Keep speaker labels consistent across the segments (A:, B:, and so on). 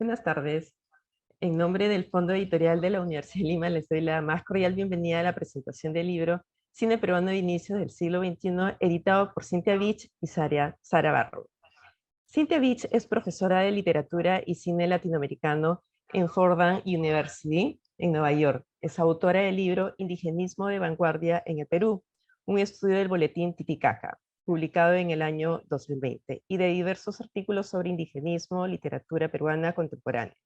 A: Buenas tardes. En nombre del Fondo Editorial de la Universidad de Lima, les doy la más cordial bienvenida a la presentación del libro Cine Peruano de Inicios del Siglo XXI, editado por Cynthia Beach y Sara Barrow. Cynthia Beach es profesora de literatura y cine latinoamericano en Fordham University, en Nueva York. Es autora del libro Indigenismo de Vanguardia en el Perú, un estudio del boletín Titicaca, publicado en el año 2020, y de diversos artículos sobre indigenismo, literatura peruana contemporánea.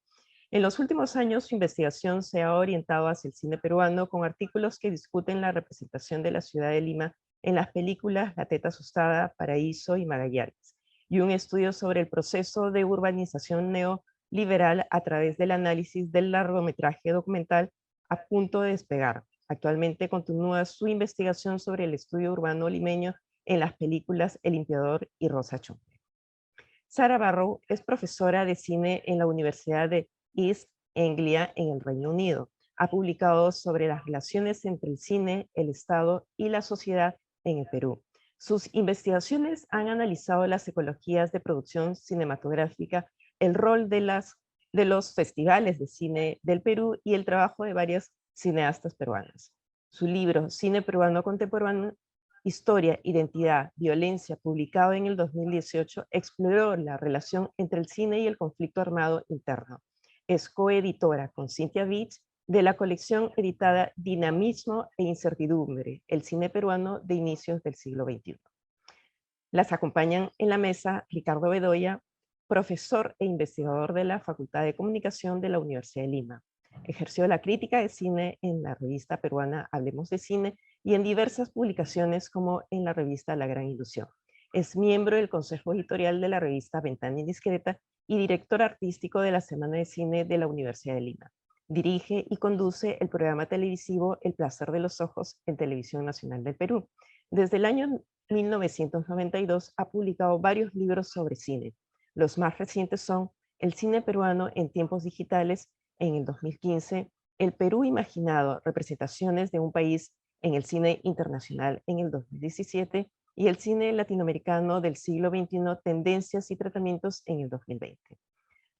A: En los últimos años, su investigación se ha orientado hacia el cine peruano con artículos que discuten la representación de la ciudad de Lima en las películas La Teta Asustada, Paraíso y Magallanes, y un estudio sobre el proceso de urbanización neoliberal a través del análisis del largometraje documental A Punto de Despegar. Actualmente continúa su investigación sobre el estudio urbano limeño en las películas El Limpiador y Rosa Chumbe. Sara Barrow es profesora de cine en la Universidad de East Anglia en el Reino Unido. Ha publicado sobre las relaciones entre el cine, el Estado y la sociedad en el Perú. Sus investigaciones han analizado las ecologías de producción cinematográfica, el rol de los festivales de cine del Perú y el trabajo de varias cineastas peruanas. Su libro, Cine Peruano Contemporáneo, Historia, Identidad, Violencia, publicado en el 2018, exploró la relación entre el cine y el conflicto armado interno. Es coeditora con Cynthia Beach de la colección editada Dinamismo e Incertidumbre, el cine peruano de inicios del siglo XXI. Las acompañan en la mesa Ricardo Bedoya, profesor e investigador de la Facultad de Comunicación de la Universidad de Lima. Ejerció la crítica de cine en la revista peruana Hablemos de Cine y en diversas publicaciones como en la revista La Gran Ilusión. Es miembro del Consejo Editorial de la revista Ventana Indiscreta y director artístico de la Semana de Cine de la Universidad de Lima. Dirige y conduce el programa televisivo El Placer de los Ojos en Televisión Nacional del Perú. Desde el año 1992 ha publicado varios libros sobre cine. Los más recientes son El cine peruano en tiempos digitales en el 2015, El Perú imaginado, representaciones de un país en el cine internacional en el 2017 y El cine latinoamericano del siglo XXI, tendencias y tratamientos en el 2020.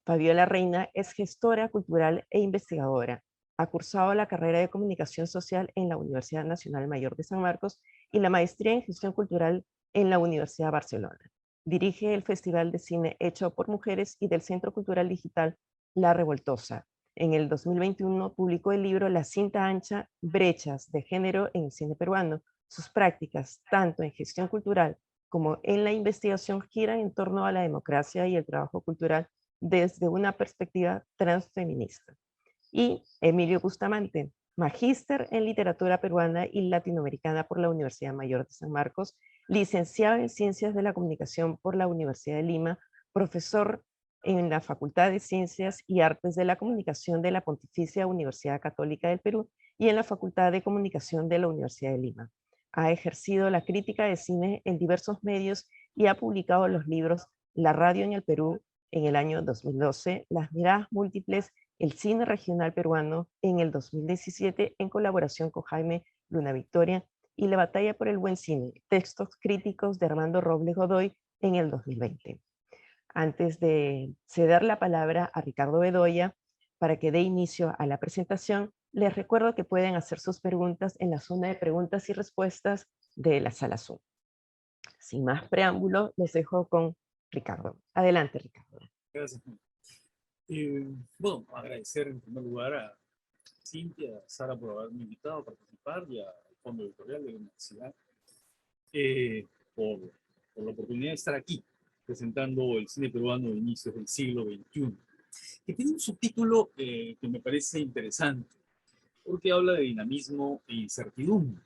A: Fabiola Reina es gestora cultural e investigadora. Ha cursado la carrera de Comunicación Social en la Universidad Nacional Mayor de San Marcos y la maestría en Gestión Cultural en la Universidad de Barcelona. Dirige el Festival de Cine Hecho por Mujeres y del Centro Cultural Digital La Revoltosa. En el 2021 publicó el libro La cinta ancha, brechas de género en el cine peruano. Sus prácticas, tanto en gestión cultural como en la investigación, giran en torno a la democracia y el trabajo cultural desde una perspectiva transfeminista. Y Emilio Bustamante, magíster en literatura peruana y latinoamericana por la Universidad Mayor de San Marcos, licenciado en Ciencias de la Comunicación por la Universidad de Lima, profesor en la Facultad de Ciencias y Artes de la Comunicación de la Pontificia Universidad Católica del Perú y en la Facultad de Comunicación de la Universidad de Lima. Ha ejercido la crítica de cine en diversos medios y ha publicado los libros La radio en el Perú en el año 2012, Las miradas múltiples, el cine regional peruano en el 2017 en colaboración con Jaime Luna Victoria y La batalla por el buen cine, textos críticos de Armando Robles Godoy en el 2020. Antes de ceder la palabra a Ricardo Bedoya para que dé inicio a la presentación, les recuerdo que pueden hacer sus preguntas en la zona de preguntas y respuestas de la sala Zoom. Sin más preámbulo, los dejo con Ricardo. Adelante, Ricardo.
B: Gracias. Bueno, agradecer en primer lugar a Cynthia, a Sara por haberme invitado a participar y al Fondo Editorial de la Universidad eh, por, por la oportunidad de estar aquí presentando el cine peruano de inicios del siglo XXI, que tiene un subtítulo que me parece interesante, porque habla de dinamismo e incertidumbre.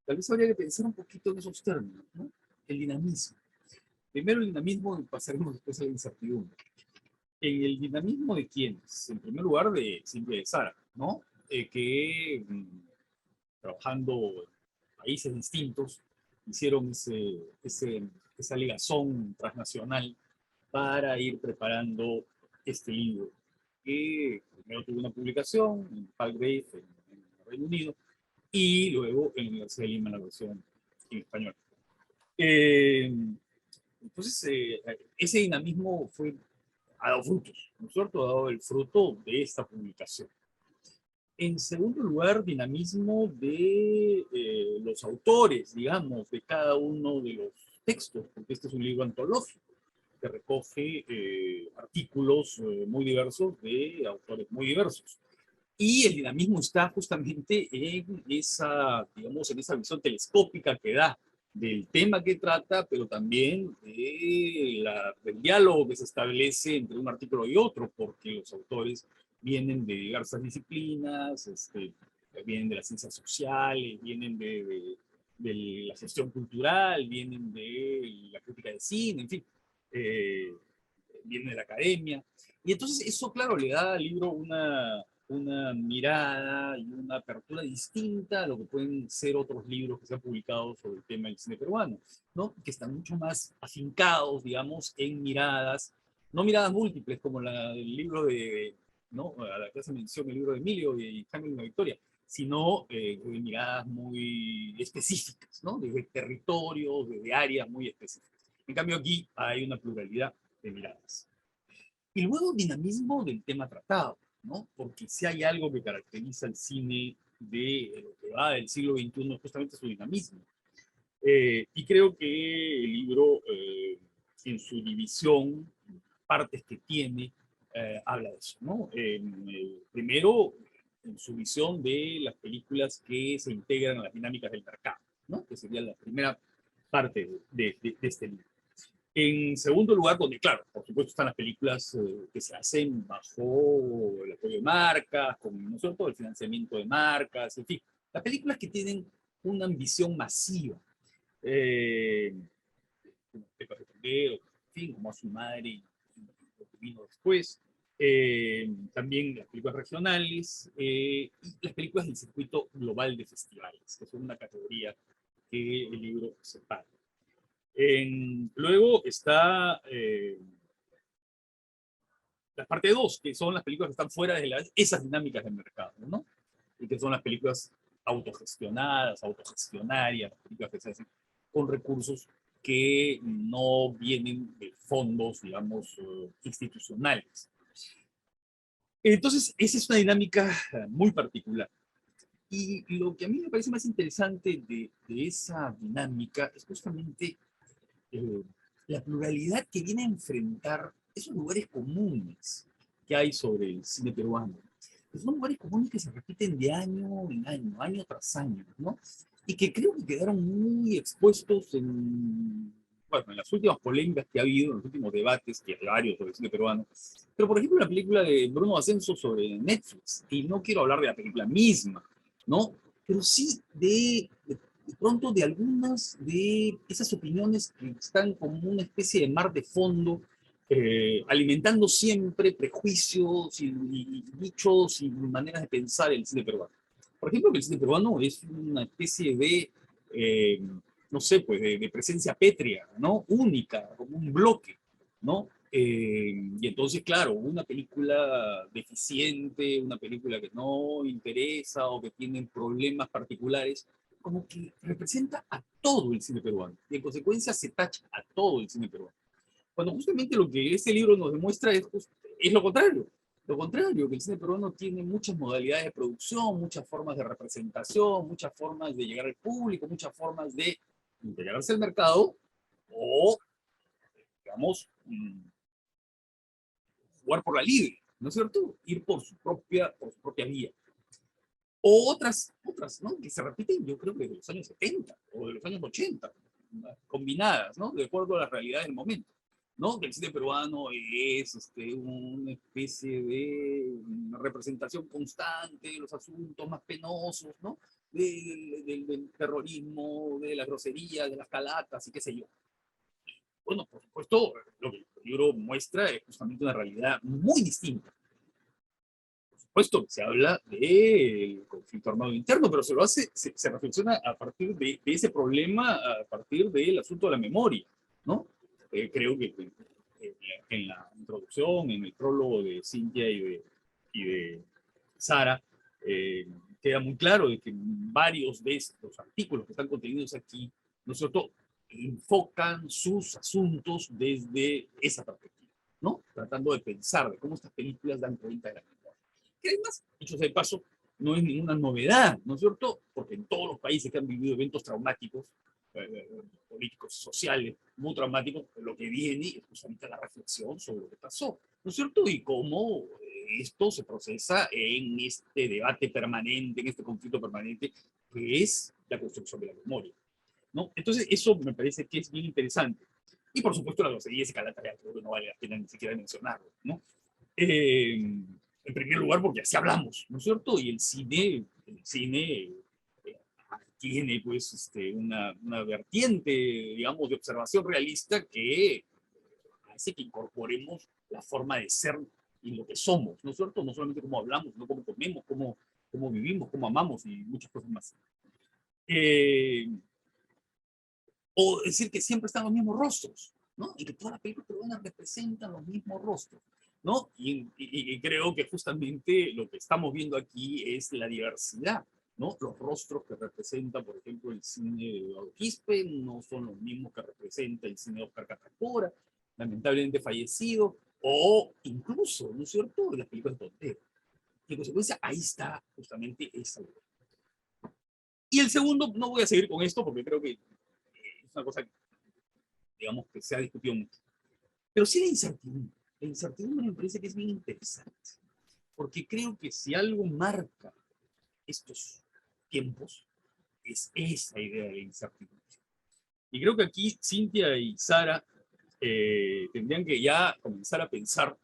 B: Tal vez habría que pensar un poquito en esos términos, ¿no? El dinamismo. Primero el dinamismo y pasaremos después a la incertidumbre. En el dinamismo de quiénes, en primer lugar de Cynthia y Sara, ¿no? Que trabajando en países distintos hicieron esa ligazón transnacional para ir preparando este libro, que primero tuvo una publicación en Palgrave, en el Reino Unido, y luego en la Universidad de Lima la versión en español. Entonces, ese dinamismo fue ha dado frutos, ¿no es cierto? Ha dado el fruto de esta publicación. En segundo lugar, dinamismo de los autores, digamos, de cada uno de los textos, porque este es un libro antológico que recoge artículos muy diversos de autores muy diversos. Y el dinamismo está justamente en esa, digamos, en esa visión telescópica que da del tema que trata, pero también del diálogo que se establece entre un artículo y otro, porque los autores vienen de diversas disciplinas, vienen de las ciencias sociales, vienen de la gestión cultural, vienen de la crítica de cine, en fin, vienen de la academia. Y entonces eso, claro, le da al libro una mirada y una apertura distinta a lo que pueden ser otros libros que se han publicado sobre el tema del cine peruano, ¿no? Que están mucho más afincados, digamos, en miradas, no miradas múltiples como el libro de, ¿no? A la que hace mención el libro de Emilio y Jaime y la Victoria, sino miradas muy específicas, ¿no? Desde territorios, desde áreas muy específicas. En cambio aquí hay una pluralidad de miradas. Y luego dinamismo del tema tratado, ¿no? Porque si hay algo que caracteriza el cine de lo que va del siglo XXI, justamente su dinamismo. Y creo que el libro, en su división, partes que tiene, habla de eso, ¿no? Primero, en su visión de las películas que se integran a las dinámicas del mercado, ¿no? Que sería la primera parte de este libro. En segundo lugar, donde, claro, por supuesto están las películas que se hacen bajo el apoyo de marcas, con, ¿no es cierto?, el financiamiento de marcas, en fin, las películas que tienen una ambición masiva, como Pepa Retorero, en fin, como a su madre y lo que vino después, también las películas regionales y las películas del circuito global de festivales, que son una categoría que el libro separa. Luego está la parte 2, que son las películas que están fuera de esas dinámicas del mercado, ¿no? Y que son las películas autogestionadas, autogestionarias, las películas que se hacen con recursos que no vienen de fondos, digamos, institucionales. Entonces, esa es una dinámica muy particular. Y lo que a mí me parece más interesante de esa dinámica es justamente eh, la pluralidad que viene a enfrentar esos lugares comunes que hay sobre el cine peruano. Son lugares comunes que se repiten de año en año, año tras año, ¿no? Y que creo que quedaron muy expuestos bueno, en las últimas polémicas que ha habido, en los últimos debates que hay varios sobre el cine peruano. Pero, por ejemplo, la película de Bruno Ascenso sobre Netflix, y no quiero hablar de la película misma, ¿no? Pero sí de pronto de algunas de esas opiniones que están como una especie de mar de fondo, alimentando siempre prejuicios y dichos y maneras de pensar el cine peruano. Por ejemplo, que el cine peruano es una especie de, no sé, pues de presencia pétrea, ¿no? Única, como un bloque, ¿no? Y entonces, claro, una película deficiente, una película que no interesa o que tiene problemas particulares, como que representa a todo el cine peruano. Y en consecuencia se tacha a todo el cine peruano. Cuando justamente lo que este libro nos demuestra es lo contrario. Lo contrario, que el cine peruano tiene muchas modalidades de producción, muchas formas de representación, muchas formas de llegar al público, muchas formas de integrarse al mercado o, digamos, jugar por la libre, ¿no es cierto? Ir por su propia vía. O otras, ¿no? Que se repiten, yo creo que de los años 70 o de los años 80, combinadas, ¿no? De acuerdo a la realidad del momento, ¿no? Que el cine peruano es una especie de representación constante de los asuntos más penosos, ¿no? Del terrorismo, de la grosería, de las calatas y qué sé yo. Bueno, por supuesto, lo que el libro muestra es justamente una realidad muy distinta. Puesto que se habla del conflicto armado interno, pero se lo hace, se reflexiona a partir de ese problema, a partir del asunto de la memoria, ¿no? Creo que en la introducción, en el prólogo de Cintia y de Sara, queda muy claro de que varios de estos artículos que están contenidos aquí, ¿no es cierto?, enfocan sus asuntos desde esa perspectiva. ¿no? Tratando de pensar de cómo estas películas dan cuenta de la memoria. Que además, dicho sea de paso, no es ninguna novedad, ¿no es cierto? Porque en todos los países que han vivido eventos traumáticos, políticos, sociales, muy traumáticos, lo que viene es justamente la reflexión sobre lo que pasó, ¿no es cierto? Y cómo esto se procesa en este debate permanente, en este conflicto permanente, que es la construcción de la memoria, ¿no? Entonces, eso me parece que es bien interesante. Y por supuesto, la grosería ese Calatayud, creo que no vale la pena ni siquiera mencionarlo, ¿no? En primer lugar, porque así hablamos, ¿no es cierto? Y el cine tiene pues una vertiente, digamos, de observación realista que hace que incorporemos la forma de ser y lo que somos, ¿no es cierto? No solamente cómo hablamos, sino cómo comemos, cómo vivimos, cómo amamos y muchas cosas más. Eh, o decir que siempre están los mismos rostros, ¿no? Y que todas las películas peruanas representan los mismos rostros, ¿no? Y creo que justamente lo que estamos viendo aquí es la diversidad, ¿no? Los rostros que representa, por ejemplo, el cine de Eduardo Quispe no son los mismos que representa el cine de Oscar Catacora, lamentablemente fallecido, o incluso, ¿no es cierto?, las películas de Tontero. Y en consecuencia, ahí está justamente esa idea. Y el segundo, no voy a seguir con esto porque creo que es una cosa, digamos, que se ha discutido mucho. Pero sí la incertidumbre. La incertidumbre me parece que es bien interesante, porque creo que si algo marca estos tiempos, es esa idea de la incertidumbre. Y creo que aquí Cintia y Sara tendrían que ya comenzar a pensar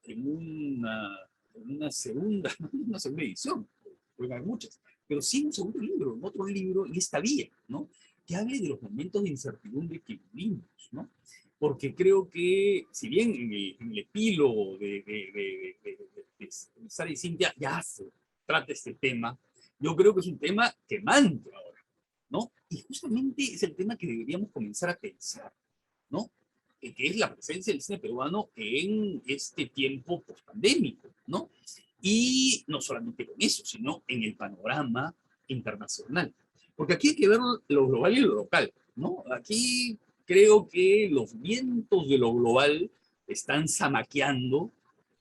B: en una segunda, no una segunda edición, porque hay muchas, pero sí un segundo libro, en otro libro, en esta vía, ¿no? Que hable de los momentos de incertidumbre que vivimos, ¿no? Porque creo que, si bien en el epílogo de Sara y Cintia ya se trata este tema, yo creo que es un tema quemante ahora, ¿no? Y justamente es el tema que deberíamos comenzar a pensar, ¿no? Que es la presencia del cine peruano en este tiempo post-pandémico, ¿no? Y no solamente con eso, sino en el panorama internacional. Porque aquí hay que ver lo global y lo local, ¿no? Aquí creo que los vientos de lo global están zamaqueando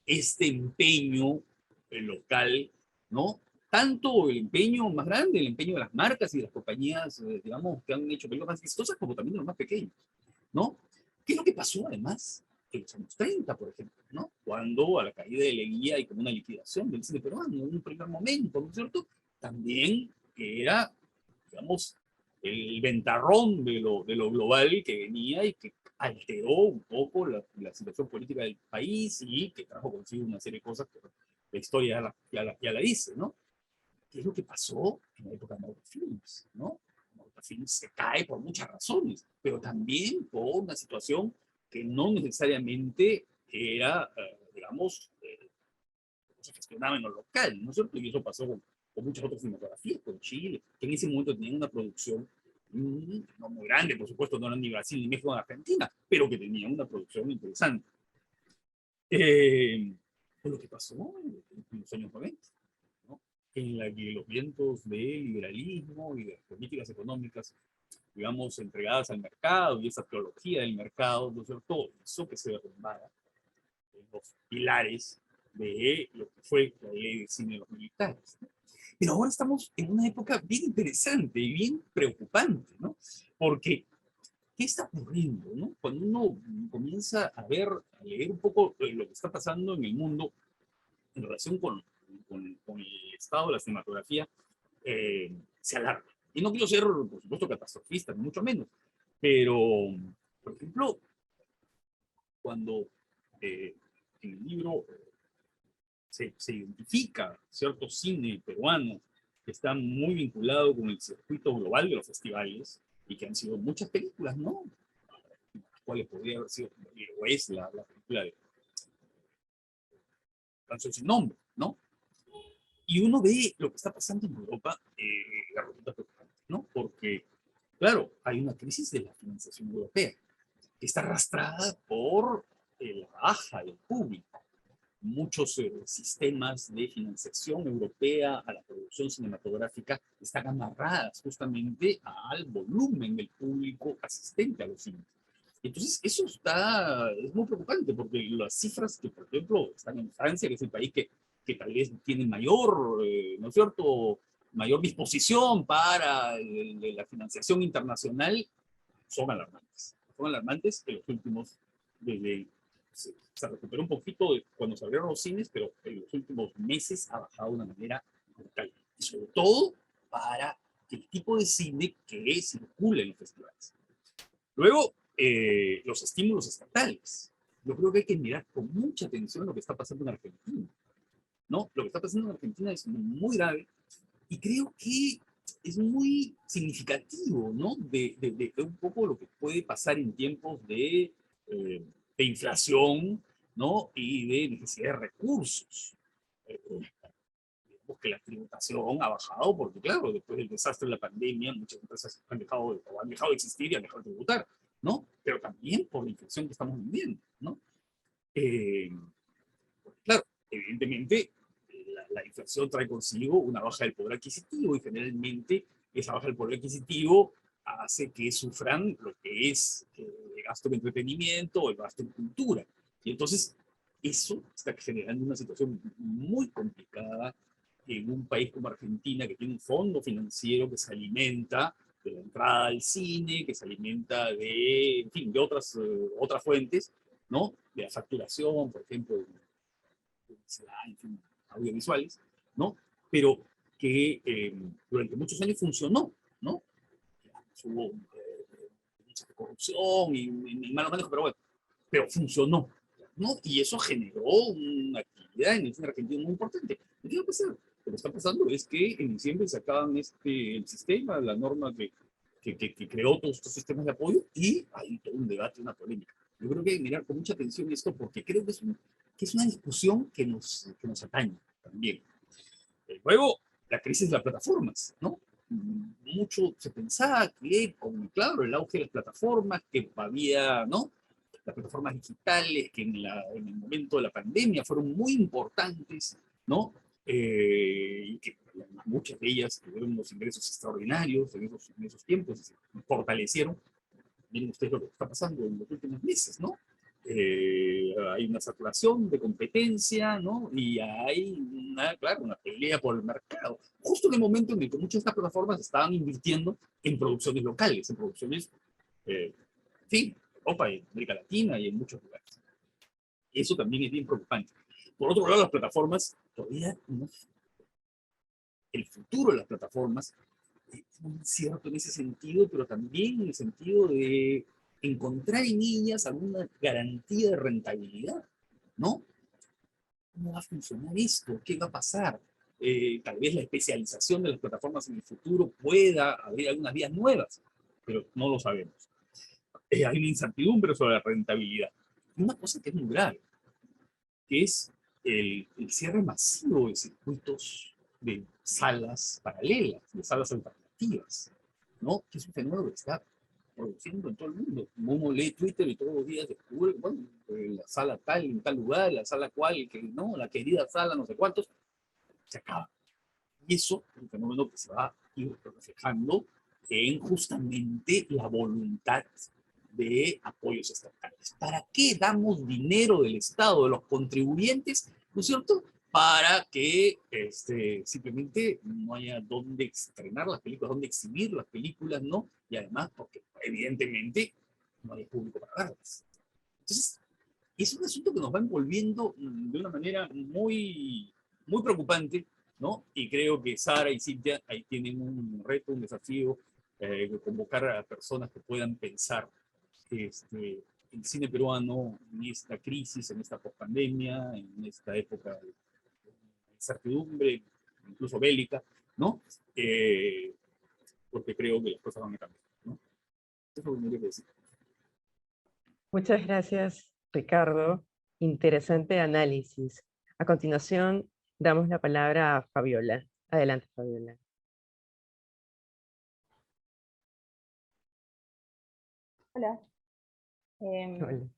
B: este empeño local, ¿no? Tanto el empeño más grande, el empeño de las marcas y de las compañías, digamos, que han hecho películas más vistosas, como también de los más pequeños, ¿no? ¿Qué es lo que pasó además en los años 30, por ejemplo, ¿no? Cuando a la caída de Leguía hay como una liquidación del cine peruano en un primer momento, ¿no es cierto? También era, digamos, el ventarrón de lo global que venía y que alteró un poco la situación política del país y que trajo consigo una serie de cosas que la historia ya la dice, ¿no? ¿Qué es lo que pasó en la época de Mauro Films, ¿no? Mauro Films se cae por muchas razones, pero también por una situación que no necesariamente era, digamos, se gestionaba en lo local, ¿no es cierto? Y eso pasó con muchas otras cinematografías, con Chile, que en ese momento tenían una producción no muy grande, por supuesto, no era ni Brasil ni México ni Argentina, pero que tenían una producción interesante. Fue lo que pasó en los años 90, ¿no? En la que los vientos del liberalismo y de las políticas económicas, digamos, entregadas al mercado y esa teología del mercado, ¿no es cierto?, hizo que se derrumbara en los pilares de lo que fue la ley de cine de los militares, ¿no? Pero ahora estamos en una época bien interesante y bien preocupante, ¿no? Porque, ¿qué está ocurriendo, no? Cuando uno comienza a ver, a leer un poco lo que está pasando en el mundo en relación con el estado de la cinematografía, se alarma. Y no quiero ser, por supuesto, catastrofista, ni mucho menos, pero, por ejemplo, cuando en el libro se identifica cierto cine peruano que está muy vinculado con el circuito global de los festivales y que han sido muchas películas, ¿no? Las cuales podría haber sido, o es la película de Canción sin nombre, ¿no? Y uno ve lo que está pasando en Europa, la resulta preocupante, ¿no? Porque, claro, hay una crisis de la financiación europea que está arrastrada por la baja del público. Muchos sistemas de financiación europea a la producción cinematográfica están amarradas justamente al volumen del público asistente a los cines. Entonces, eso es muy preocupante, porque las cifras que, por ejemplo, están en Francia, que es el país que tal vez tiene mayor, ¿no es cierto?, mayor disposición para la financiación internacional, son alarmantes. Son alarmantes en los últimos, desde, se recuperó un poquito cuando se abrieron los cines, pero en los últimos meses ha bajado de una manera brutal. Y sobre todo para el tipo de cine que circula en los festivales. Luego, los estímulos estatales. Yo creo que hay que mirar con mucha atención lo que está pasando en Argentina, ¿no? Lo que está pasando en Argentina es muy grave y creo que es muy significativo, ¿no? De un poco lo que puede pasar en tiempos de inflación, ¿no? Y de necesidad de recursos. Que la tributación ha bajado porque, claro, después del desastre de la pandemia, muchas empresas han dejado de existir y han dejado de tributar, ¿no? Pero también por la inflación que estamos viviendo, ¿no? Eh, claro, evidentemente, la inflación trae consigo una baja del poder adquisitivo y generalmente esa baja del poder adquisitivo hace que sufran lo que es el gasto en entretenimiento o el gasto en cultura. Y entonces, eso está generando una situación muy complicada en un país como Argentina, que tiene un fondo financiero que se alimenta de la entrada al cine, que se alimenta de, en fin, de otras fuentes, ¿no? De la facturación, por ejemplo, de publicidad, en fin, audiovisuales, ¿no? Pero que durante muchos años funcionó, ¿no? Hubo mucha corrupción y malos manejos, pero bueno, pero funcionó, ¿no? Y eso generó una actividad en el cine argentino muy importante. ¿Y qué va a pasar? Lo que está pasando es que en diciembre sacaban el sistema, la norma que creó todos estos sistemas de apoyo y hay todo un debate, una polémica. Yo creo que hay que mirar con mucha atención esto porque creo que es una discusión que nos atañe también. Luego, la crisis de las plataformas, ¿no? Mucho se pensaba que, con, claro, el auge de las plataformas, que había, ¿no? Las plataformas digitales que en el momento de la pandemia fueron muy importantes, ¿no? Y que muchas de ellas tuvieron unos ingresos extraordinarios en esos tiempos, y se fortalecieron. Miren ustedes lo que está pasando en los últimos meses, ¿no? Hay una saturación de competencia, ¿no? Y hay claro, una pelea por el mercado. Justo en el momento en el que muchas de estas plataformas estaban invirtiendo en producciones locales, en producciones, en fin, Europa, en América Latina y en muchos lugares. Eso también es bien preocupante. Por otro lado, las plataformas, todavía no, el futuro de las plataformas es muy cierto en ese sentido, pero también en el sentido de encontrar en ellas alguna garantía de rentabilidad, ¿no? ¿Cómo va a funcionar esto? ¿Qué va a pasar? Tal vez la especialización de las plataformas en el futuro pueda abrir algunas vías nuevas, pero no lo sabemos. Hay una incertidumbre sobre la rentabilidad. Y una cosa que es muy grave, que es el cierre masivo de circuitos de salas paralelas, de salas alternativas, ¿no? Que es un fenómeno que está produciendo en todo el mundo. Uno lee Twitter y todos los días descubre, bueno, la sala tal en tal lugar, la sala cual, que no, la querida sala no sé cuántos, se acaba. Y eso es un fenómeno que se va a ir reflejando en justamente la voluntad de apoyos estatales. ¿Para qué damos dinero del Estado, de los contribuyentes, no es cierto? Para que simplemente no haya dónde estrenar las películas, dónde exhibir las películas, ¿no? Y además, porque evidentemente no hay público para verlas. Entonces, es un asunto que nos va envolviendo de una manera muy, muy preocupante, ¿no? Y creo que Sara y Cintia ahí tienen un reto, un desafío, de convocar a personas que puedan pensar el cine peruano en esta crisis, en esta pospandemia, en esta época de incertidumbre, incluso bélica, ¿no? Eh, Porque creo que las cosas van a cambiar, ¿no? Eso es lo que me quería decir.
A: Muchas gracias, Ricardo. Interesante análisis. A continuación, damos la palabra a Fabiola. Adelante, Fabiola.
C: Hola. Em,
A: Hola.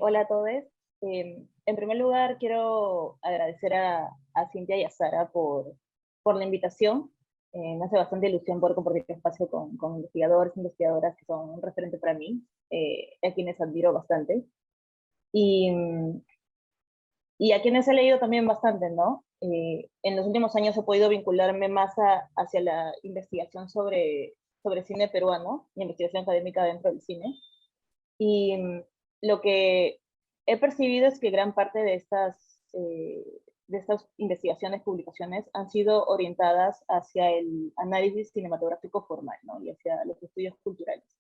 C: Hola a todos. En primer lugar, quiero agradecer a Cintia y a Sara por la invitación. Me hace bastante ilusión poder compartir espacio con investigadores e investigadoras que son un referente para mí, a quienes admiro bastante. Y, y a quienes he leído también bastante, ¿no? En los últimos años he podido vincularme más hacia la investigación sobre cine peruano, y investigación académica dentro del cine. Y lo que he percibido es que gran parte de estas investigaciones, publicaciones, han sido orientadas hacia el análisis cinematográfico formal, ¿no? Y hacia los estudios culturales.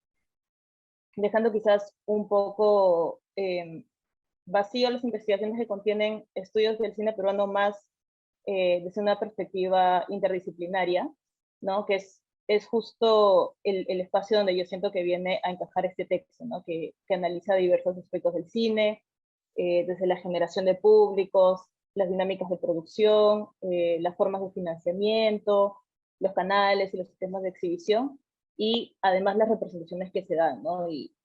C: Dejando quizás un poco vacío las investigaciones que contienen estudios del cine peruano más desde una perspectiva interdisciplinaria, ¿no? Que es justo el espacio donde yo siento que viene a encajar este texto, ¿no? Que analiza diversos aspectos del cine, desde la generación de públicos, las dinámicas de producción, las formas de financiamiento, los canales y los sistemas de exhibición, y además las representaciones que se dan, ¿no? Y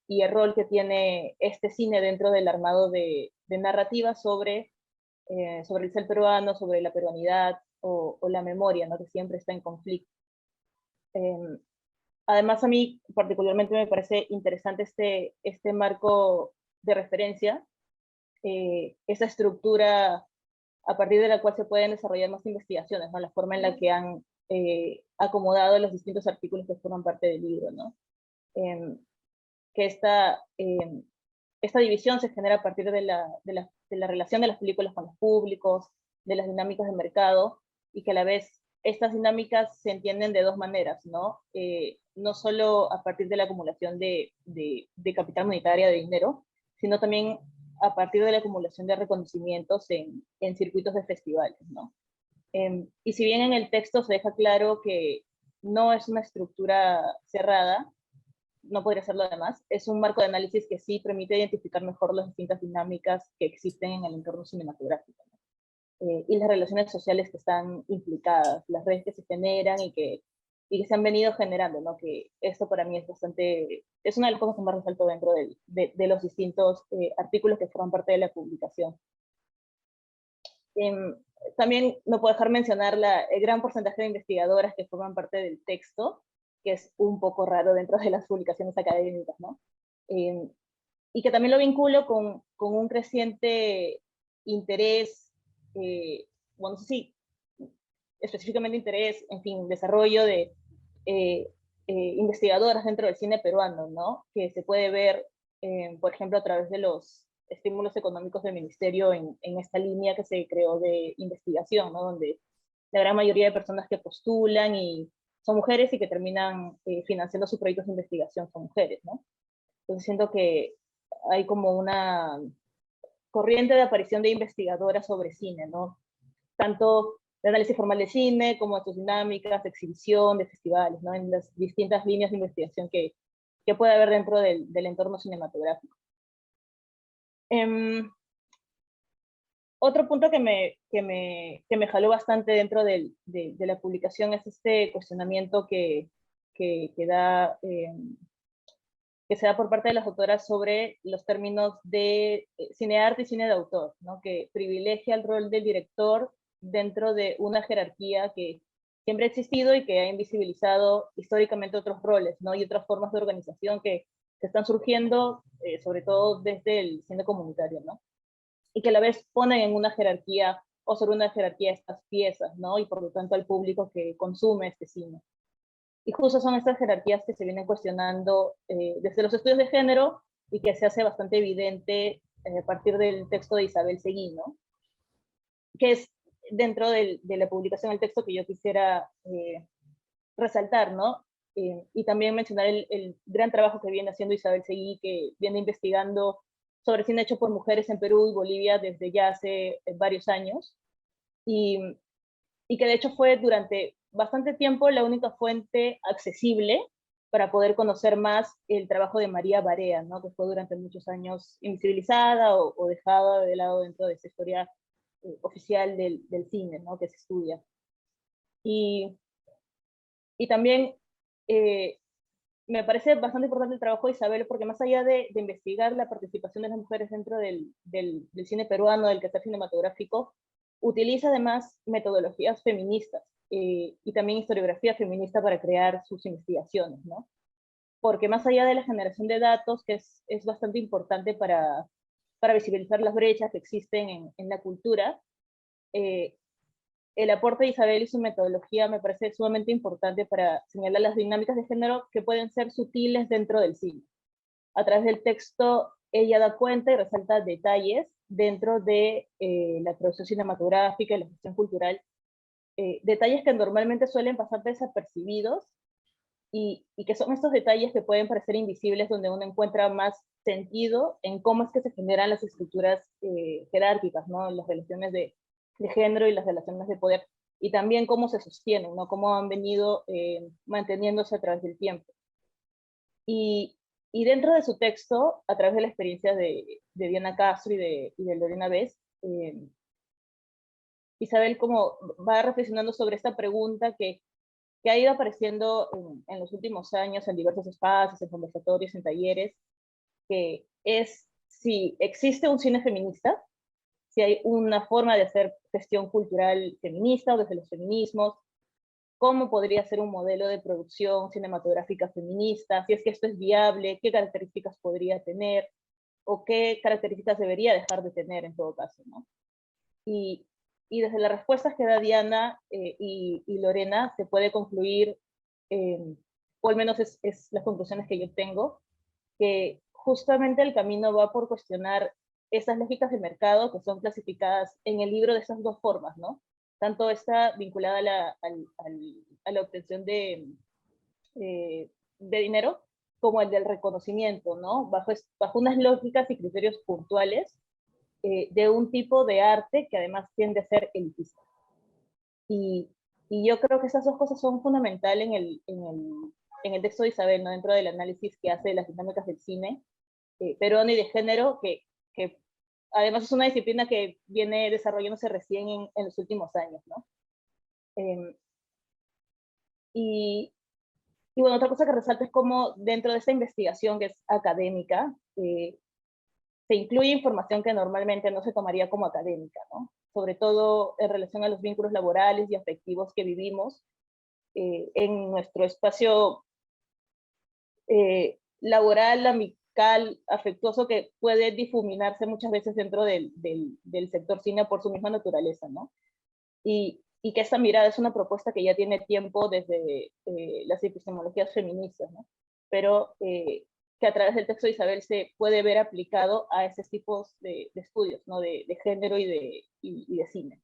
C: el rol que tiene este cine dentro del armado de narrativas sobre el ser peruano, sobre la peruanidad o la memoria, ¿no? Que siempre está en conflicto. Además, a mí particularmente me parece interesante este marco de referencia, esa estructura a partir de la cual se pueden desarrollar más investigaciones, ¿no? La forma en la que han acomodado los distintos artículos que forman parte del libro, ¿no? Que esta división se genera a partir de la relación de las películas con los públicos, de las dinámicas de mercado, y que a la vez estas dinámicas se entienden de dos maneras, ¿no? No solo a partir de la acumulación de capital monetaria, de dinero, sino también a partir de la acumulación de reconocimientos en circuitos de festivales, ¿no? Y si bien en el texto se deja claro que no es una estructura cerrada, no podría ser lo demás, es un marco de análisis que sí permite identificar mejor las distintas dinámicas que existen en el entorno cinematográfico, ¿no? Y las relaciones sociales que están implicadas, las redes que se generan y que se han venido generando, ¿no? Que esto para mí es una de las cosas que más resalto dentro de los distintos artículos que forman parte de la publicación. También no puedo dejar mencionar el gran porcentaje de investigadoras que forman parte del texto, que es un poco raro dentro de las publicaciones académicas, ¿no? Y que también lo vinculo con un creciente interés, bueno, no sé si específicamente interés, en fin, desarrollo de investigadoras dentro del cine peruano, ¿no? Que se puede ver, por ejemplo, a través de los estímulos económicos del ministerio en esta línea que se creó de investigación, ¿no? Donde la gran mayoría de personas que postulan y son mujeres y que terminan financiando sus proyectos de investigación son mujeres, ¿no? Entonces siento que hay como una corriente de aparición de investigadoras sobre cine, ¿no? Tanto de análisis formal de cine, como de sus dinámicas, de exhibición, de festivales, ¿no? En las distintas líneas de investigación que puede haber dentro del entorno cinematográfico. Otro punto que me jaló bastante dentro de la publicación es este cuestionamiento que se da por parte de las autoras sobre los términos de cinearte y cine de autor, ¿no? Que privilegia el rol del director dentro de una jerarquía que siempre ha existido y que ha invisibilizado históricamente otros roles, ¿no? Y otras formas de organización que están surgiendo, sobre todo desde el cine comunitario, ¿no? Y que a la vez ponen en una jerarquía o sobre una jerarquía estas piezas, ¿no? Y por lo tanto al público que consume este cine. Y justo son estas jerarquías que se vienen cuestionando desde los estudios de género y que se hace bastante evidente a partir del texto de Isabel Seguí, ¿no? Que es dentro de la publicación del texto que yo quisiera resaltar, ¿no? Y también mencionar el gran trabajo que viene haciendo Isabel Seguí, que viene investigando sobre cine hecho por mujeres en Perú y Bolivia desde ya hace varios años, y que de hecho fue durante bastante tiempo la única fuente accesible para poder conocer más el trabajo de María Barea, ¿no? Que fue durante muchos años invisibilizada o dejada de lado dentro de esa historia oficial del cine, ¿no? Que se estudia. Y también me parece bastante importante el trabajo de Isabel, porque más allá de investigar la participación de las mujeres dentro del cine peruano, del quehacer cinematográfico, utiliza además metodologías feministas y también historiografía feminista para crear sus investigaciones, ¿no? Porque más allá de la generación de datos, que es bastante importante para visibilizar las brechas que existen en la cultura, el aporte de Isabel y su metodología me parece sumamente importante para señalar las dinámicas de género que pueden ser sutiles dentro del cine. A través del texto, ella da cuenta y resalta detalles dentro de la producción cinematográfica y la gestión cultural, detalles que normalmente suelen pasar desapercibidos y que son estos detalles que pueden parecer invisibles, donde uno encuentra más sentido en cómo es que se generan las estructuras jerárquicas, ¿no? Las relaciones de género y las relaciones de poder, y también cómo se sostienen, ¿no? Cómo han venido manteniéndose a través del tiempo. Y dentro de su texto, a través de la experiencia de Diana Castro y de Lorena Bess, Isabel como va reflexionando sobre esta pregunta que ha ido apareciendo en los últimos años en diversos espacios, en conversatorios, en talleres, que es si existe un cine feminista, si hay una forma de hacer gestión cultural feminista o desde los feminismos, cómo podría ser un modelo de producción cinematográfica feminista, si es que esto es viable, qué características podría tener, o qué características debería dejar de tener en todo caso, ¿no? Y desde las respuestas que da Diana y Lorena se puede concluir, o al menos es las conclusiones que yo tengo, que justamente el camino va por cuestionar esas lógicas de mercado que son clasificadas en el libro de esas dos formas, ¿no? Tanto esta vinculada a la obtención de dinero, como el del reconocimiento, ¿no? Bajo unas lógicas y criterios puntuales de un tipo de arte que además tiende a ser elitista. Y yo creo que esas dos cosas son fundamentales en el texto de Isabel, ¿no? Dentro del análisis que hace de las dinámicas del cine peruano y de género, que además es una disciplina que viene desarrollándose recién en los últimos años, ¿no? Y bueno, otra cosa que resalta es cómo dentro de esta investigación que es académica, se incluye información que normalmente no se tomaría como académica, ¿no? Sobre todo en relación a los vínculos laborales y afectivos que vivimos en nuestro espacio laboral, amical, afectuoso, que puede difuminarse muchas veces dentro del sector cine por su misma naturaleza, ¿no? Y que esta mirada es una propuesta que ya tiene tiempo desde las epistemologías feministas, ¿no? Pero que a través del texto de Isabel se puede ver aplicado a esos tipos de estudios, ¿no? De género y de cine.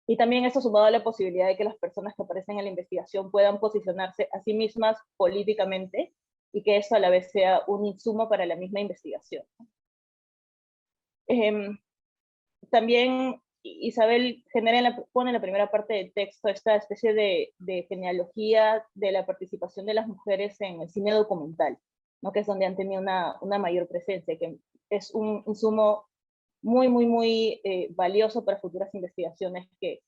C: Y también esto sumado a la posibilidad de que las personas que aparecen en la investigación puedan posicionarse a sí mismas políticamente y que eso a la vez sea un insumo para la misma investigación. También Isabel pone en la primera parte del texto esta especie de genealogía de la participación de las mujeres en el cine documental, ¿no? Que es donde han tenido una mayor presencia, que es un insumo muy, muy, muy valioso para futuras investigaciones que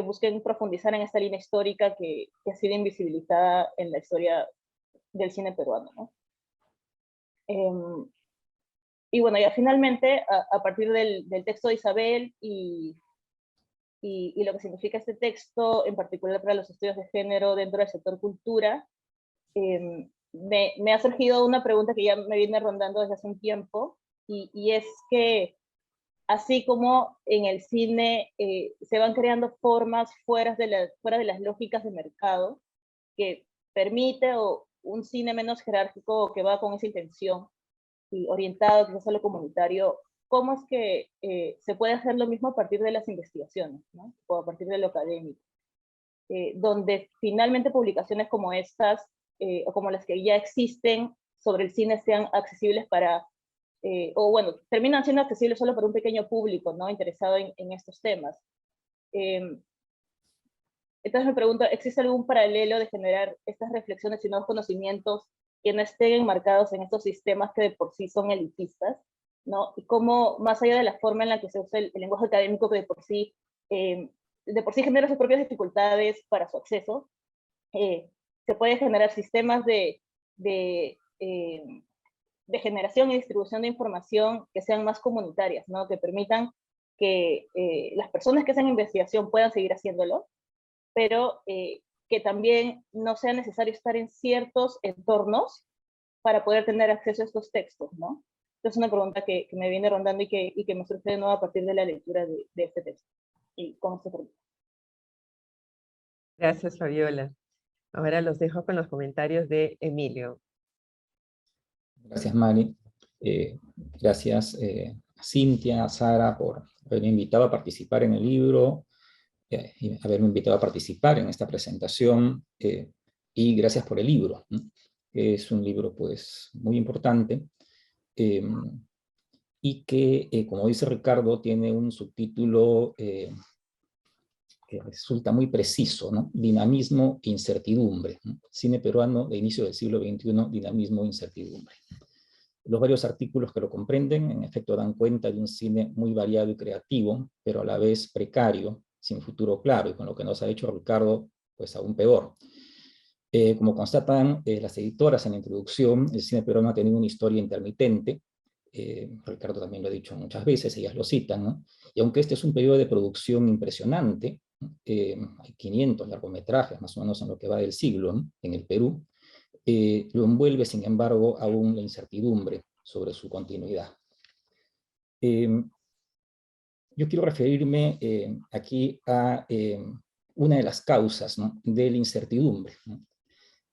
C: busquen profundizar en esta línea histórica que ha sido invisibilizada en la historia del cine peruano, ¿no? Y bueno, ya finalmente, a partir del texto de Isabel y lo que significa este texto, en particular para los estudios de género dentro del sector cultura, me ha surgido una pregunta que ya me viene rondando desde hace un tiempo, y es que así como en el cine se van creando formas fuera de las lógicas de mercado que permite un cine menos jerárquico que va con esa intención y orientado quizás a lo comunitario, ¿cómo es que se puede hacer lo mismo a partir de las investigaciones, ¿no? O a partir de lo académico? Donde finalmente publicaciones como estas, o como las que ya existen sobre el cine, sean accesibles para, o bueno, terminan siendo accesibles solo para un pequeño público, ¿no? Interesado en estos temas. Entonces me pregunto, ¿existe algún paralelo de generar estas reflexiones y nuevos conocimientos que no estén enmarcados en estos sistemas que de por sí son elitistas, ¿no? Y cómo, más allá de la forma en la que se usa el lenguaje académico que de por sí genera sus propias dificultades para su acceso, se puede generar sistemas de generación y distribución de información que sean más comunitarias, ¿no? Que permitan que las personas que hacen investigación puedan seguir haciéndolo, pero que también no sea necesario estar en ciertos entornos para poder tener acceso a estos textos, ¿no? Es una pregunta que me viene rondando y que me surge de nuevo a partir de la lectura de este texto. Y con este pregunta.
A: Gracias, Fabiola. Ahora los dejo con los comentarios de Emilio.
D: Gracias, Mari. Gracias a Cintia, a Sara, por haberme invitado a participar en el libro, y haberme invitado a participar en esta presentación, y gracias por el libro, ¿no? Es un libro, pues, muy importante, y que, como dice Ricardo, tiene un subtítulo que resulta muy preciso, ¿no? Dinamismo e incertidumbre, ¿no? Cine peruano de inicio del siglo XXI, dinamismo e incertidumbre. Los varios artículos que lo comprenden, en efecto, dan cuenta de un cine muy variado y creativo, pero a la vez precario, sin futuro claro, y con lo que nos ha hecho Ricardo, pues aún peor. Como constatan las editoras en la introducción, el cine peruano ha tenido una historia intermitente. Ricardo también lo ha dicho muchas veces, ellas lo citan, ¿no? Y aunque este es un periodo de producción impresionante, hay 500 largometrajes más o menos en lo que va del siglo, ¿no?, en el Perú, lo envuelve, sin embargo, aún la incertidumbre sobre su continuidad. Yo quiero referirme aquí a una de las causas, ¿no?, de la incertidumbre, ¿no?